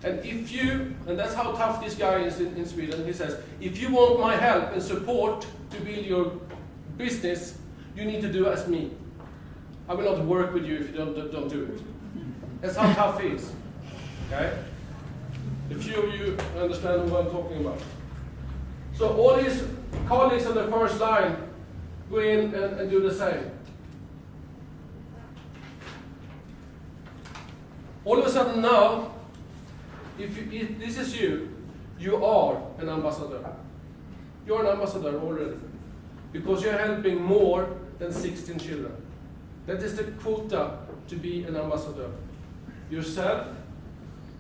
And if you, and that's how tough this guy is in Sweden, he says, if you want my help and support to build your business, you need to do as me. I will not work with you if you don't do it. That's how tough he is. Okay? A few of you understand what I'm talking about. So all his colleagues on the first line go in and do the same. All of a sudden now, if this is you, you are an ambassador. You're an ambassador already. Because you're helping more than 16 children. That is the quota to be an ambassador. Yourself,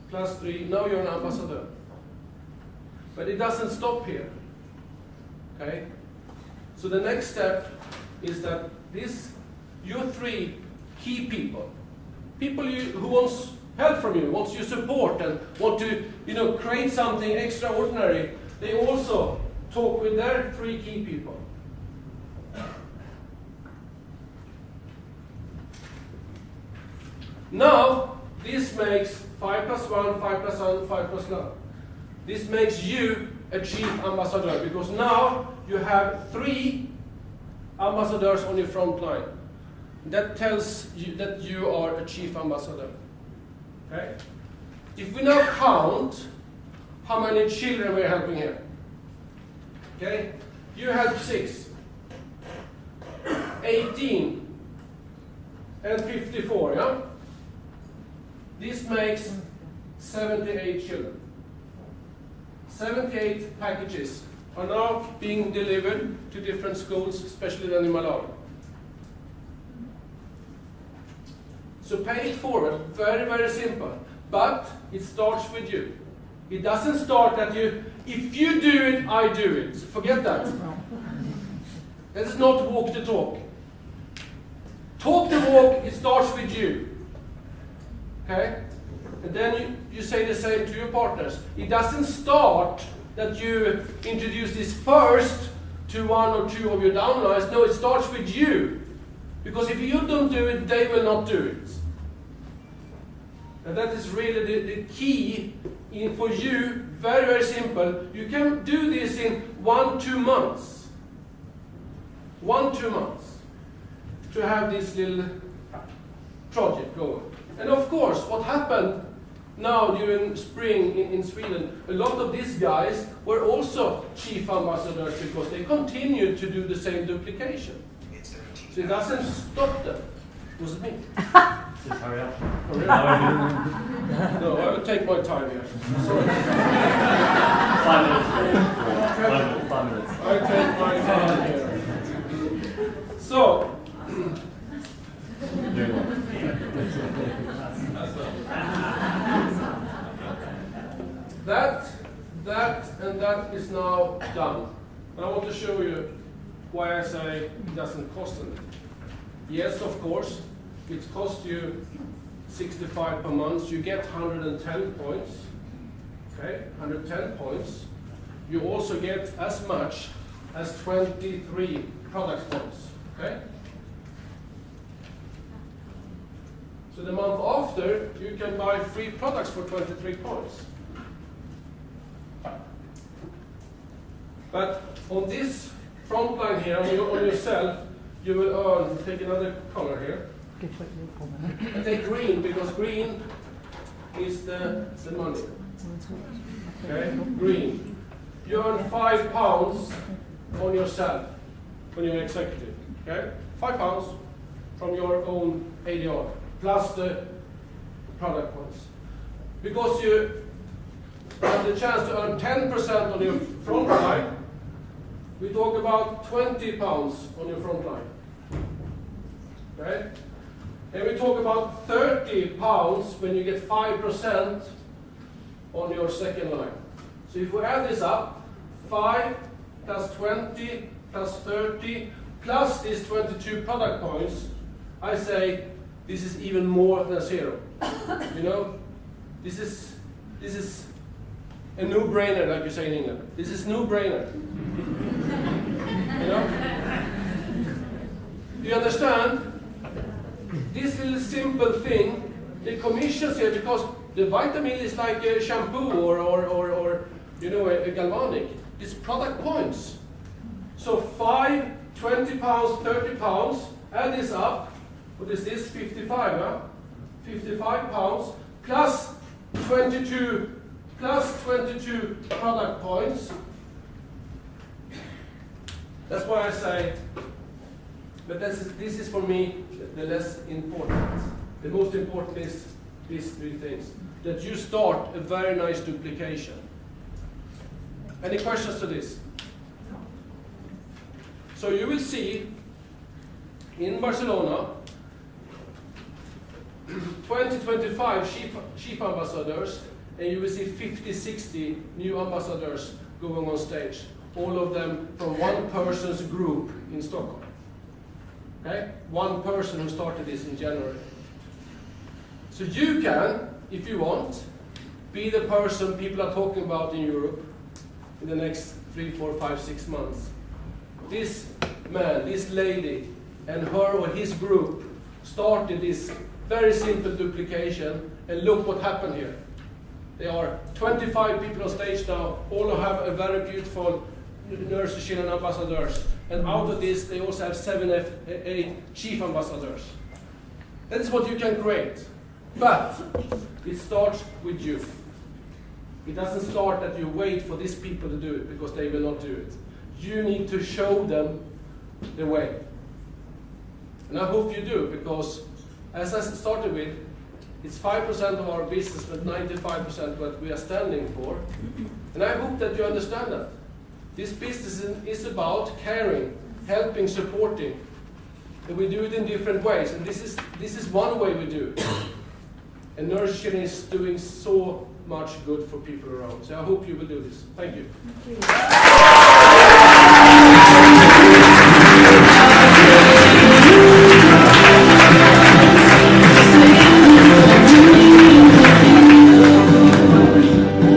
plus 3, now you're an ambassador. But it doesn't stop here. Okay? So the next step is that your 3 key people who wants help from you, wants your support and want to, create something extraordinary, they also talk with their 3 key people. Now, this makes 5 plus 1, 5 plus 1, 5 plus 9. This makes you a chief ambassador, because now you have 3 ambassadors on your front line. That tells you that you are a chief ambassador. Okay? if we now count how many children we're helping here. Okay? You help 6, 18, and 54, yeah? This makes 78 children. 78 packages are now being delivered to different schools, especially then in Malawi. So pay it forward, very, very simple. But it starts with you. It doesn't start that you, if you do it, I do it. Forget that. That is not walk the talk. Talk the walk, it starts with you. Okay? And then you say the same to your partners. It doesn't start that you introduce this first to 1 or 2 of your downlines. No, it starts with you. Because if you don't do it, they will not do it. And that is really the key for you. Very, very simple. You can do this in 1-2 months. 1-2 months. To have this little project going. And of course, what happened now during spring in Sweden, a lot of these guys were also chief ambassadors because they continued to do the same duplication. So it doesn't stop them. It was me. Just hurry up. Hurry up. No, I will take my time here. Sorry. 5 minutes. 5 minutes. I take my time here. So, that is now done. And I want to show you why I say it doesn't cost anything. Yes, of course, it costs you 65 per month. You get 110 points. Okay, 110 points. You also get as much as 23 product points. Okay. So the month after, you can buy 3 products for 23 points. But on this front line here, on yourself, you will earn, take another color here. I take green because green is the money. Okay, green. You earn £5 on yourself when you're executive. Okay, £5 from your own ADR plus the product points. Because you have the chance to earn 10% on your front line, we talk about £20 on your front line. Okay? And we talk about £30 when you get 5% on your second line. So if we add this up, 5 plus 20 plus 30 plus these 22 product points, I say this is even more than 0. You know, this is a no-brainer, like you say in England. This is no-brainer. You know? Do you understand? This little simple thing, the commissions here, because the vitamin is like a shampoo or you know, a galvanic. It's product points. So 5, 20 pounds, 30 pounds, add this up. What is this? 55, huh? 55 pounds plus 22 product points. That's why I say, but this is for me the less important. The most important is these 3 things. That you start a very nice duplication. Any questions to this? So you will see in Barcelona 20-25 chief ambassadors, and you will see 50-60 new ambassadors going on stage. All of them from one person's group in Stockholm. Okay? One person who started this in January. So you can, if you want, be the person people are talking about in Europe in the next 3, 4, 5, 6 months. This man, this lady, and her or his group started this very simple duplication, and look what happened here. There are 25 people on stage now, all have a very beautiful Nurse Chilean ambassadors, and out of this they also have 7, 8 chief ambassadors. That is what you can create. But it starts with you. It doesn't start that you wait for these people to do it, because they will not do it. You need to show them the way. And I hope you do, because as I started with, it's 5% of our business, but 95% what we are standing for. And I hope that you understand that. This business is about caring, helping, supporting. And we do it in different ways. And this is one way we do it. And Nursery is doing so much good for people around. So I hope you will do this. Thank you.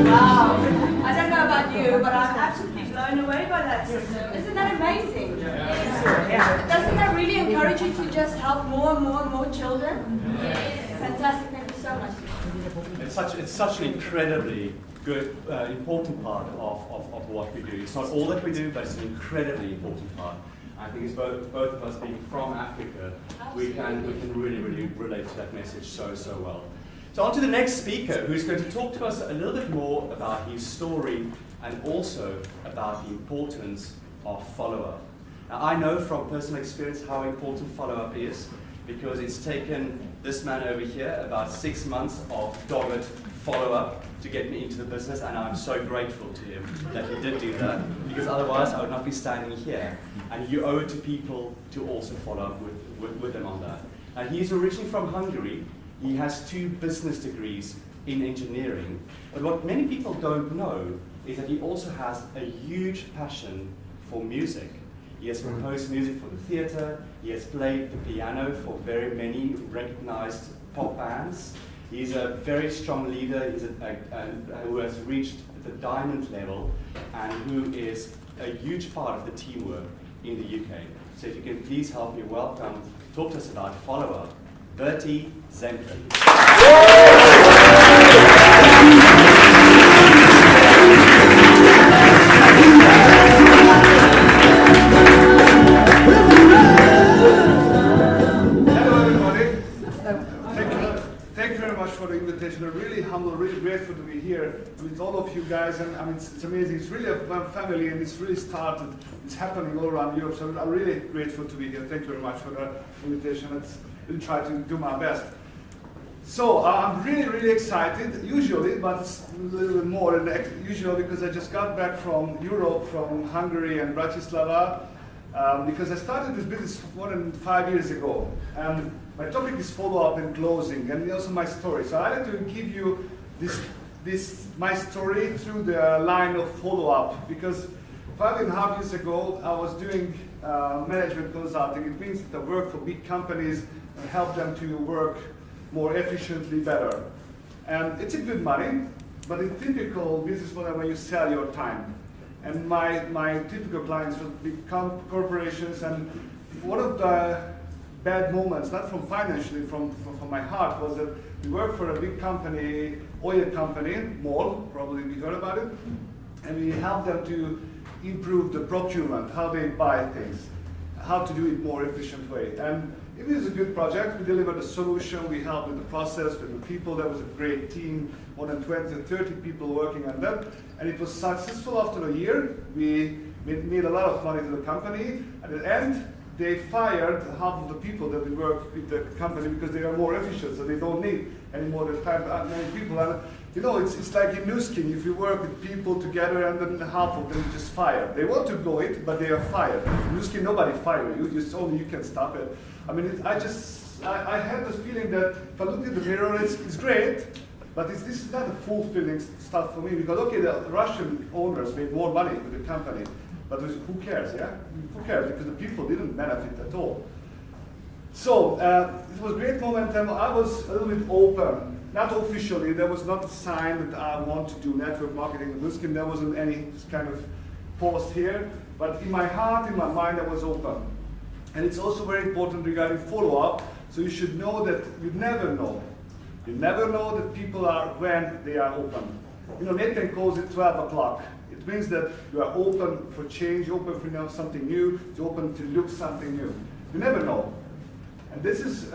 Wow. I don't know about you, but I'm absolutely blown away by that system. Isn't that amazing? Doesn't that really encourage you to just help more and more and more children? Fantastic. Thank you so much. It's such an incredibly good, important part of what we do. It's not all that we do, but it's an incredibly important part. I think it's both of us being from Africa, we can really relate to that message so well. So on to the next speaker, who's going to talk to us a little bit more about his story and also about the importance of follow-up. Now, I know from personal experience how important follow-up is, because it's taken this man over here about 6 months of dogged follow-up to get me into the business, and I'm so grateful to him that he did do that, because otherwise I would not be standing here. And you owe it to people to also follow up with them on that. And he's originally from Hungary. He has 2 business degrees in engineering, but what many people don't know is that he also has a huge passion for music. He has composed music for the theatre, he has played the piano for very many recognized pop bands. He's a very strong leader who has reached the diamond level and who is a huge part of the teamwork in the UK. So if you can please help me welcome, talk to us about follow-up, Bertie Zemken. For the invitation. I'm really humble, really grateful to be here with all of you guys, and I mean, it's amazing. It's really a family, and it's really started. It's happening all around Europe, so I'm really grateful to be here. Thank you very much for the invitation. Let's really try to do my best. So I'm really excited, usually, but it's a little bit more than usual because I just got back from Europe, from Hungary and Bratislava, because I started this business more than 5 years ago. And my topic is follow-up and closing, and also my story. So I like to give you my story through the line of follow-up, because 5.5 years ago I was doing management consulting. It means that I work for big companies and help them to work more efficiently, better. And it's a good money, but in typical business model when you sell your time. And my typical clients were big corporations, and one of the bad moments, not from financially, from my heart, was that we worked for a big company, oil company, MOL, probably you heard about it, and we helped them to improve the procurement, how they buy things, how to do it more efficient way. And it was a good project. We delivered a solution, we helped with the process, with the people. There was a great team, more than 20, 30 people working on that, and it was successful. After a year, we made a lot of money to the company. At the end, they fired half of the people that we work with the company because they are more efficient, so they don't need any more than many people. And you know, it's like in Nuskin, if you work with people together and then half of them just fire. They want to go it, but they are fired. In Nuskin, nobody fire you, just only you can stop it. I mean, I had this feeling that if I look in the mirror, it's great, but this is not a fulfilling stuff for me, because okay, the Russian owners made more money with the company, but who cares, yeah? Who cares? Because the people didn't benefit at all. So, it was a great moment, and I was a little bit open. Not officially, there was not a sign that I want to do network marketing in Nuskin. There wasn't any kind of post here, but in my heart, in my mind, I was open. And it's also very important regarding follow-up, so you should know that you never know. You never know that people are when they are open. You know, Nathan calls it 12 o'clock. It means that you are open for change, open for something new, you're open to look something new. You never know. And this is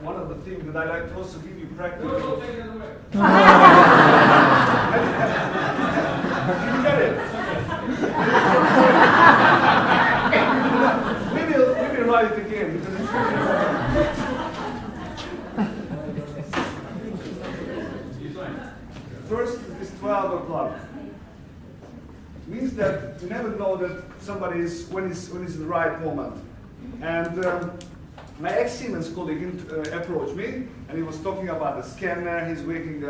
one of the things that I like to also give you practice. No, take it away. Did you get it? we will write it again because it's First is 12 o'clock. Means that you never know that somebody is when is the right moment. And my ex-Siemens colleague approached me, and he was talking about the scanner. He's making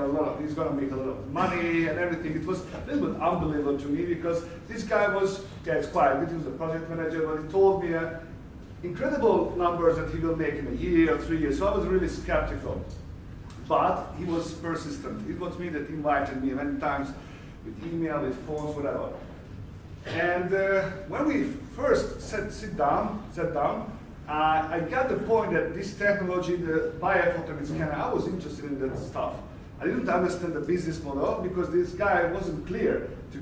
he's going to make a lot of money and everything. It was a little bit unbelievable to me because this guy was, it's quite good. He was a project manager, but he told me incredible numbers that he will make in a year or 3 years. So I was really skeptical. But he was persistent. It was me that invited me many times with email, with phones, whatever. And when we first sat down, I got the point that this technology, the biophoton scanner, I was interested in that stuff. I didn't understand the business model because this guy wasn't clear to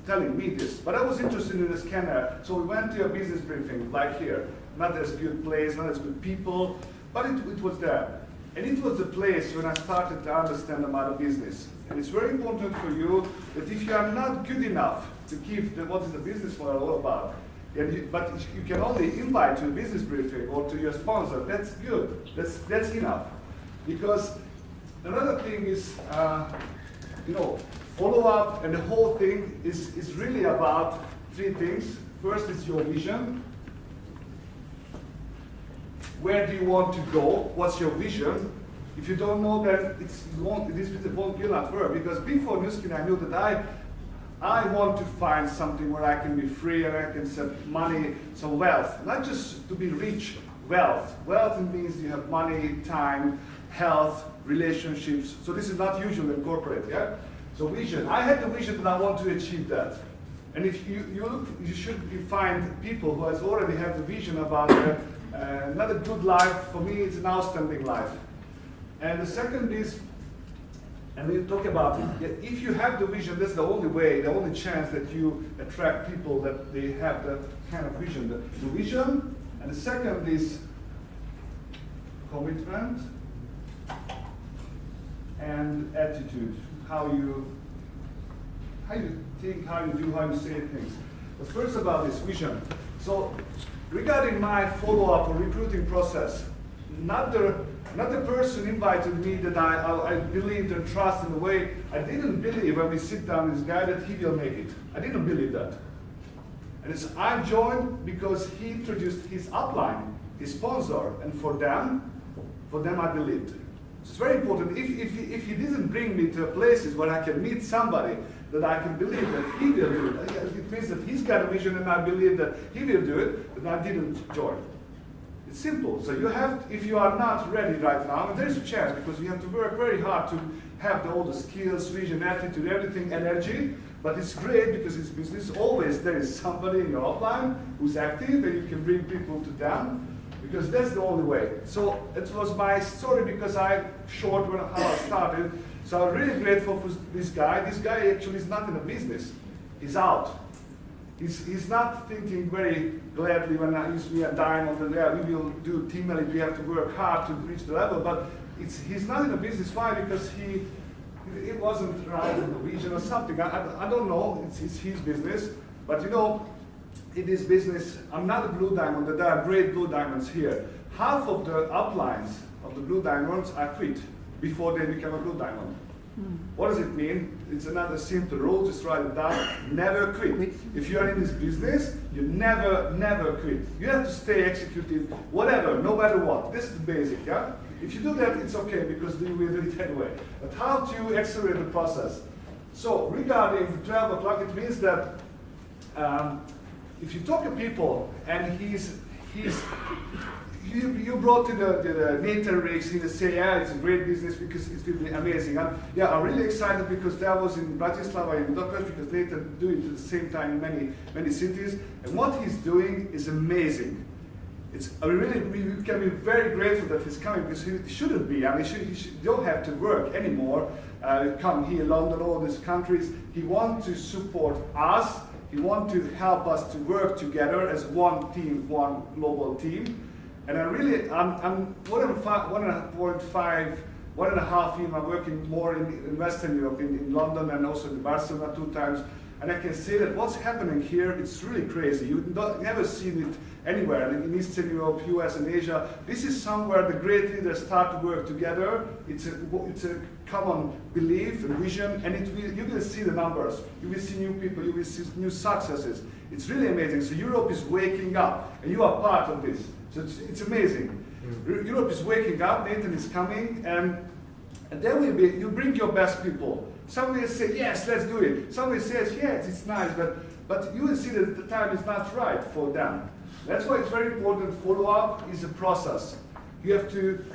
telling me this. But I was interested in the scanner, so we went to a business briefing, like here. Not as good place, not as good people, but it was there. And it was the place when I started to understand about the business. And it's very important for you that if you are not good enough to give what is the business model all about, but you can only invite to a business briefing or to your sponsor, that's good. That's enough. Because another thing is, follow up, and the whole thing is really about 3 things. First is your vision. Where do you want to go? What's your vision? If you don't know that, this won't not work. Because before Nu Skin, I knew that I want to find something where I can be free and I can save money, so wealth. Not just to be rich, wealth. Wealth means you have money, time, health, relationships. So this is not usual in corporate, yeah? So vision. I had the vision that I want to achieve that. And if you look, you should find people who already have the vision about not a good life. For me, it's an outstanding life. And the second is, and we talk about it, if you have the vision, that's the only way, the only chance that you attract people that they have that kind of vision. The vision, and the second is commitment and attitude. How you think, how you do, how you say things. But first about this vision. So regarding my follow-up or recruiting process, not the person invited me that I believed and trust in a way. I didn't believe when we sit down with this guy that he will make it. I didn't believe that. And I joined because he introduced his upline, his sponsor, and for them I believed. It's very important. If he didn't bring me to places where I can meet somebody that I can believe that he will do it, it means that he's got a vision and I believe that he will do it, then I didn't join. It's simple. So you have, if you are not ready right now, and there's a chance because you have to work very hard to have all the skills, vision, attitude, everything, energy. But it's great because it's business. Always there is somebody in your upline who's active and you can bring people to them because that's the only way. So it was my story because I showed how I started. So I'm really grateful for this guy. This guy actually is not in a business. He's out. He's not thinking very gladly when I use me a diamond and we will do team elite, we have to work hard to reach the level, but he's not in a business. Why? Because it wasn't right in the vision or something. I don't know, it's his business, but in this business, I'm not a blue diamond, there are great blue diamonds here. Half of the uplines of the blue diamonds I quit before they become a blue diamond. What does it mean? It's another simple rule, just write it down. Never quit. If you are in this business, you never quit. You have to stay executive, whatever, no matter what. This is the basic, yeah? If you do that, it's okay, because you will do it anyway. But how to accelerate the process? So, regarding 12 o'clock, it means that if you talk to people, and you brought to the Nathan Riggs, he say, yeah, it's a great business because it's really amazing. I'm really excited because that was in Bratislava, in Budapest, because Nathan do it at the same time in many cities. And what he's doing is amazing. We can be very grateful that he's coming because he shouldn't be. I mean, he don't have to work anymore. Come here, London, all these countries. He wants to support us. He wants to help us to work together as one team, one global team. And I'm 1.5 years. I'm working more in Western Europe, in London and also in Barcelona 2 times. And I can say that what's happening here, it's really crazy. You've never seen it anywhere, in Eastern Europe, US and Asia. This is somewhere the great leaders start to work together. It's a common belief and vision, and you will see the numbers. You will see new people, you will see new successes. It's really amazing. So Europe is waking up, and you are part of this. So it's amazing. Europe is waking up, Nathan is coming, and there will be, you bring your best people. Some will say, yes, let's do it. Some will say, yes, it's nice, but you will see that the time is not right for them. That's why it's very important. Follow-up is a process. You have to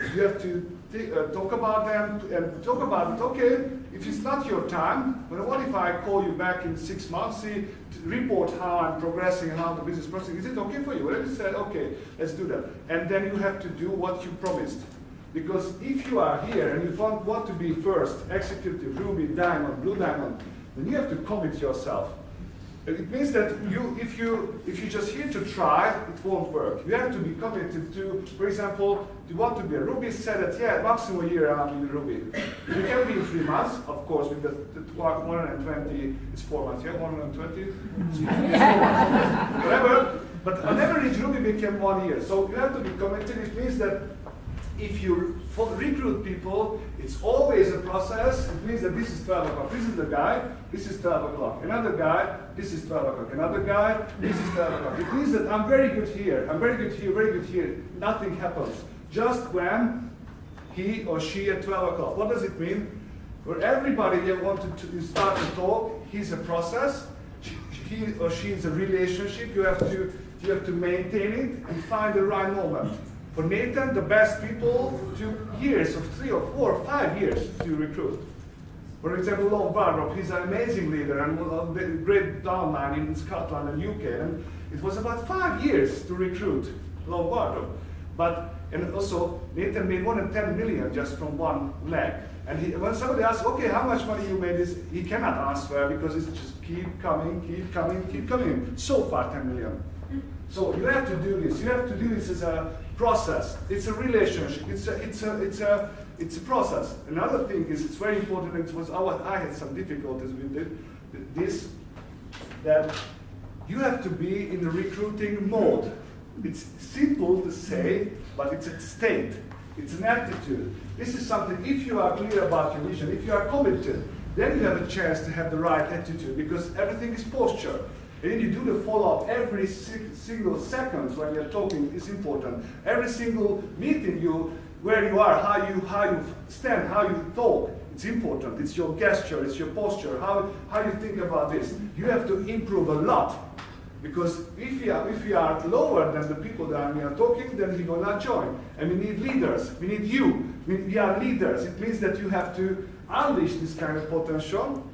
talk about them and talk about it. Okay, if it's not your time, but what if I call you back in 6 months, see, to report how I'm progressing and how the business processing? Is it okay for you? Well, you said, okay, let's do that. And then you have to do what you promised. Because if you are here and you want to be first, executive, Ruby, Diamond, Blue Diamond, then you have to commit yourself. It means that if you're just here to try, it won't work. You have to be committed to, for example, you want to be a Ruby, said that, yeah, maximum a year I'm in Ruby. You can be in 3 months, of course, with the 120, it's 4 months, yeah, 120? Whatever, but on average, Ruby became 1 year. So you have to be committed. It means that if you recruit people, it's always a process. It means that this is 12 o'clock. This is the guy, this is 12 o'clock. Another guy, this is 12 o'clock. Another guy, this is 12 o'clock. It means that I'm very good here, I'm very good here, very good here. Nothing happens. Just when he or she at 12 o'clock. What does it mean? For everybody that wanted to start to talk, he's a process. He or she is a relationship. You have to maintain it and find the right moment. For Nathan, the best people took years, of 3 or 4 or 5 years to recruit. For example, Lon Wardrop, he's an amazing leader and a great downline in Scotland and UK. And it was about 5 years to recruit Lon Wardrop. And also, Nathan made more than 10 million just from one leg. And when somebody asks, okay, how much money you made, he cannot answer because it's just keep coming, keep coming, keep coming. So far, 10 million. So you have to do this. You have to do this as a process. It's a relationship. It's a process. Another thing is it's very important. I had some difficulties with this. That you have to be in the recruiting mode. It's simple to say, but it's a state. It's an attitude. This is something. If you are clear about your vision, if you are committed, then you have a chance to have the right attitude because everything is posture. And you do the follow-up every single second when you're talking is important. Every single meeting where you are, how you stand, how you talk, it's important. It's your gesture, it's your posture, how you think about this. You have to improve a lot. Because if you are lower than the people that we are talking, then he will not join. And we need leaders. We need you. We are leaders. It means that you have to unleash this kind of potential.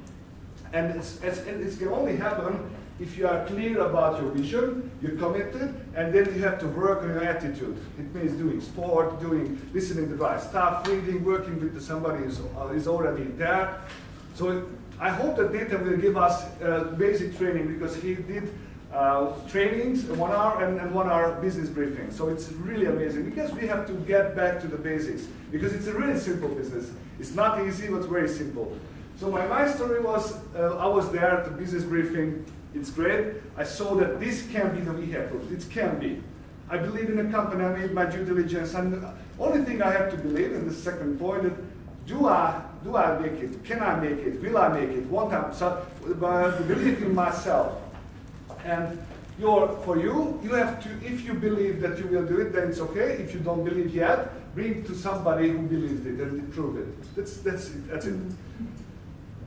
And it can only happen if you are clear about your vision, you're committed, and then you have to work on your attitude. It means doing sport, listening to the right stuff, reading, working with somebody who is already there. So I hope that Nathan will give us basic training because he did trainings, 1 hour and 1 hour business briefing. So it's really amazing because we have to get back to the basics because it's a really simple business. It's not easy, but very simple. So my story was, I was there at the business briefing. It's great. I saw that this can be the vehicle. It can be. I believe in the company. I made my due diligence. And the only thing I have to believe in the second point is, do I make it? Can I make it? Will I make it? One time. So believe in myself. And for you have to, if you believe that you will do it, then it's okay. If you don't believe yet, bring it to somebody who believes it and prove it. That's it.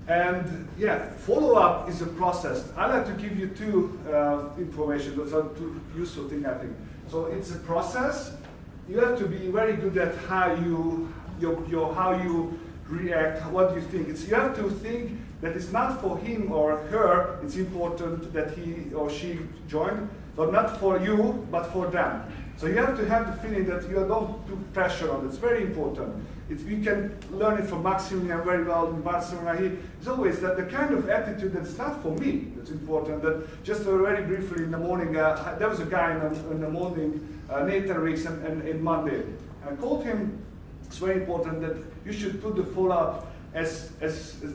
And yeah, follow-up is a process. I like to give you 2 information, those are 2 useful things, I think. So it's a process. You have to be very good at how you react, what you think. You have to think that it's not for him or her, it's important that he or she joined, but not for you, but for them. So you have to have the feeling that you don't put pressure on it. It's very important. You can learn it from Maximilian very well in Barcelona. It's always that the kind of attitude that's not for me that's important. That just very briefly in the morning, there was a guy in the morning, Nathan Riggs, and Monday. I called him. It's very important that you should put the follow-up as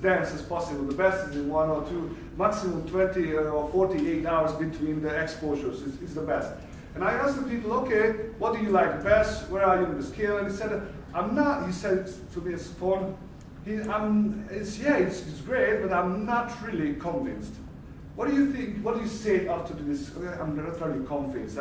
dense as possible. The best is in 1 or 2, maximum 20 or 48 hours between the exposures is the best. And I asked the people, okay, what do you like best? Where are you in the scale? And he said, he said to me, it's fun. It's great, but I'm not really convinced. What do you think? What do you say after this? I'm not really convinced.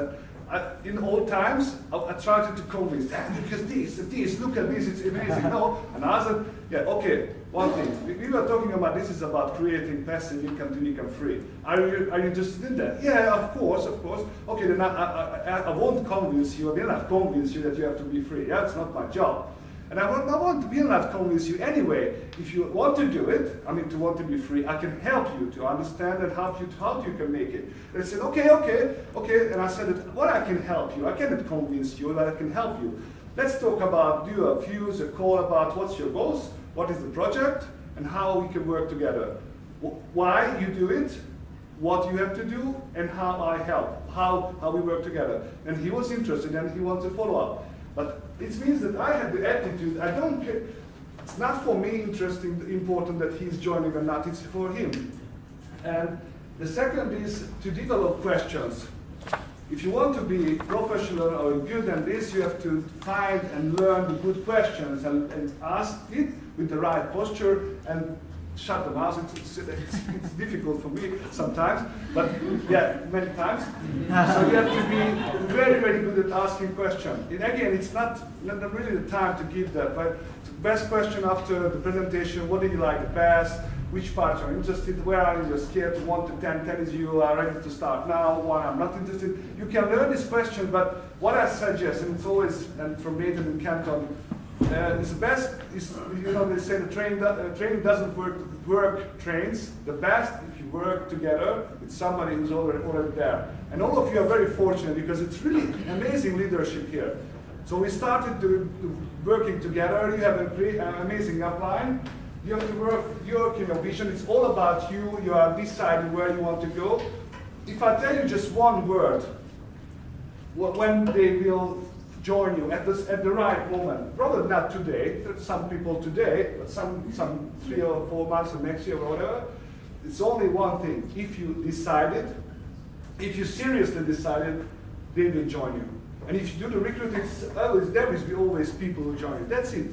In old times, I tried to convince, because this, look at this, it's amazing. No, and I said, yeah, okay, one thing. We were talking about this is about creating passive income to income free. Are you interested in that? Yeah, of course. Okay, then I won't convince you, I will not convince you that you have to be free. Yeah, it's not my job. And I will not convince you anyway. If you want to do it, to want to be free, I can help you to understand and help you to how you can make it. They said, okay. And I said, what I can help you, I cannot convince you, but I can help you. Let's talk about, do a fuse, a call about what's your goals, what is the project, and how we can work together. Why you do it, what you have to do, and how I help, how we work together. And he was interested and he wants to follow up. But it means that I have the attitude, I don't care, it's not for me important that he's joining or not, it's for him. And the second is to develop questions. If you want to be professional or good at this, you have to find and learn the good questions and ask it with the right posture and shut the mouth. It's difficult for me sometimes, but yeah, many times. So you have to be very, very good at asking questions. And again, it's not really the time to give that, but the best question after the presentation, what do you like the best? Which parts are interested? Where are you scared to 1 to 10? 10 is you are ready to start now. 1, I'm not interested. You can learn this question, but what I suggest, and it's always, and from Nathan and Canton, is the best is, they say the training doesn't work trains. The best if you work together with somebody who's already there. And all of you are very fortunate because it's really amazing leadership here. So we started working together. You have an amazing upline. You have to work your vision. It's all about you. You are deciding where you want to go. If I tell you just one word, when they will join you at the right moment, probably not today. There's some people today, but some 3 or 4 months or next year or whatever. It's only one thing. If you decided, if you seriously decided, they will join you. And if you do the recruiting, there will be always people who join you. That's it.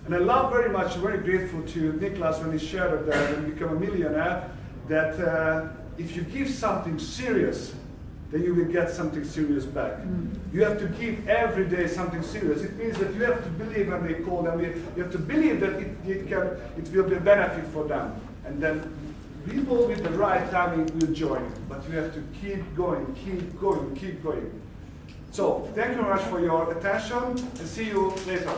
And I love very much, very grateful to Niklas when he shared that when you become a millionaire, that if you give something serious, then you will get something serious back. You have to give every day something serious. It means that you have to believe when they call them, you have to believe that it will be a benefit for them. And then people with the right timing will join you. But you have to keep going. So, thank you very much for your attention, and see you later.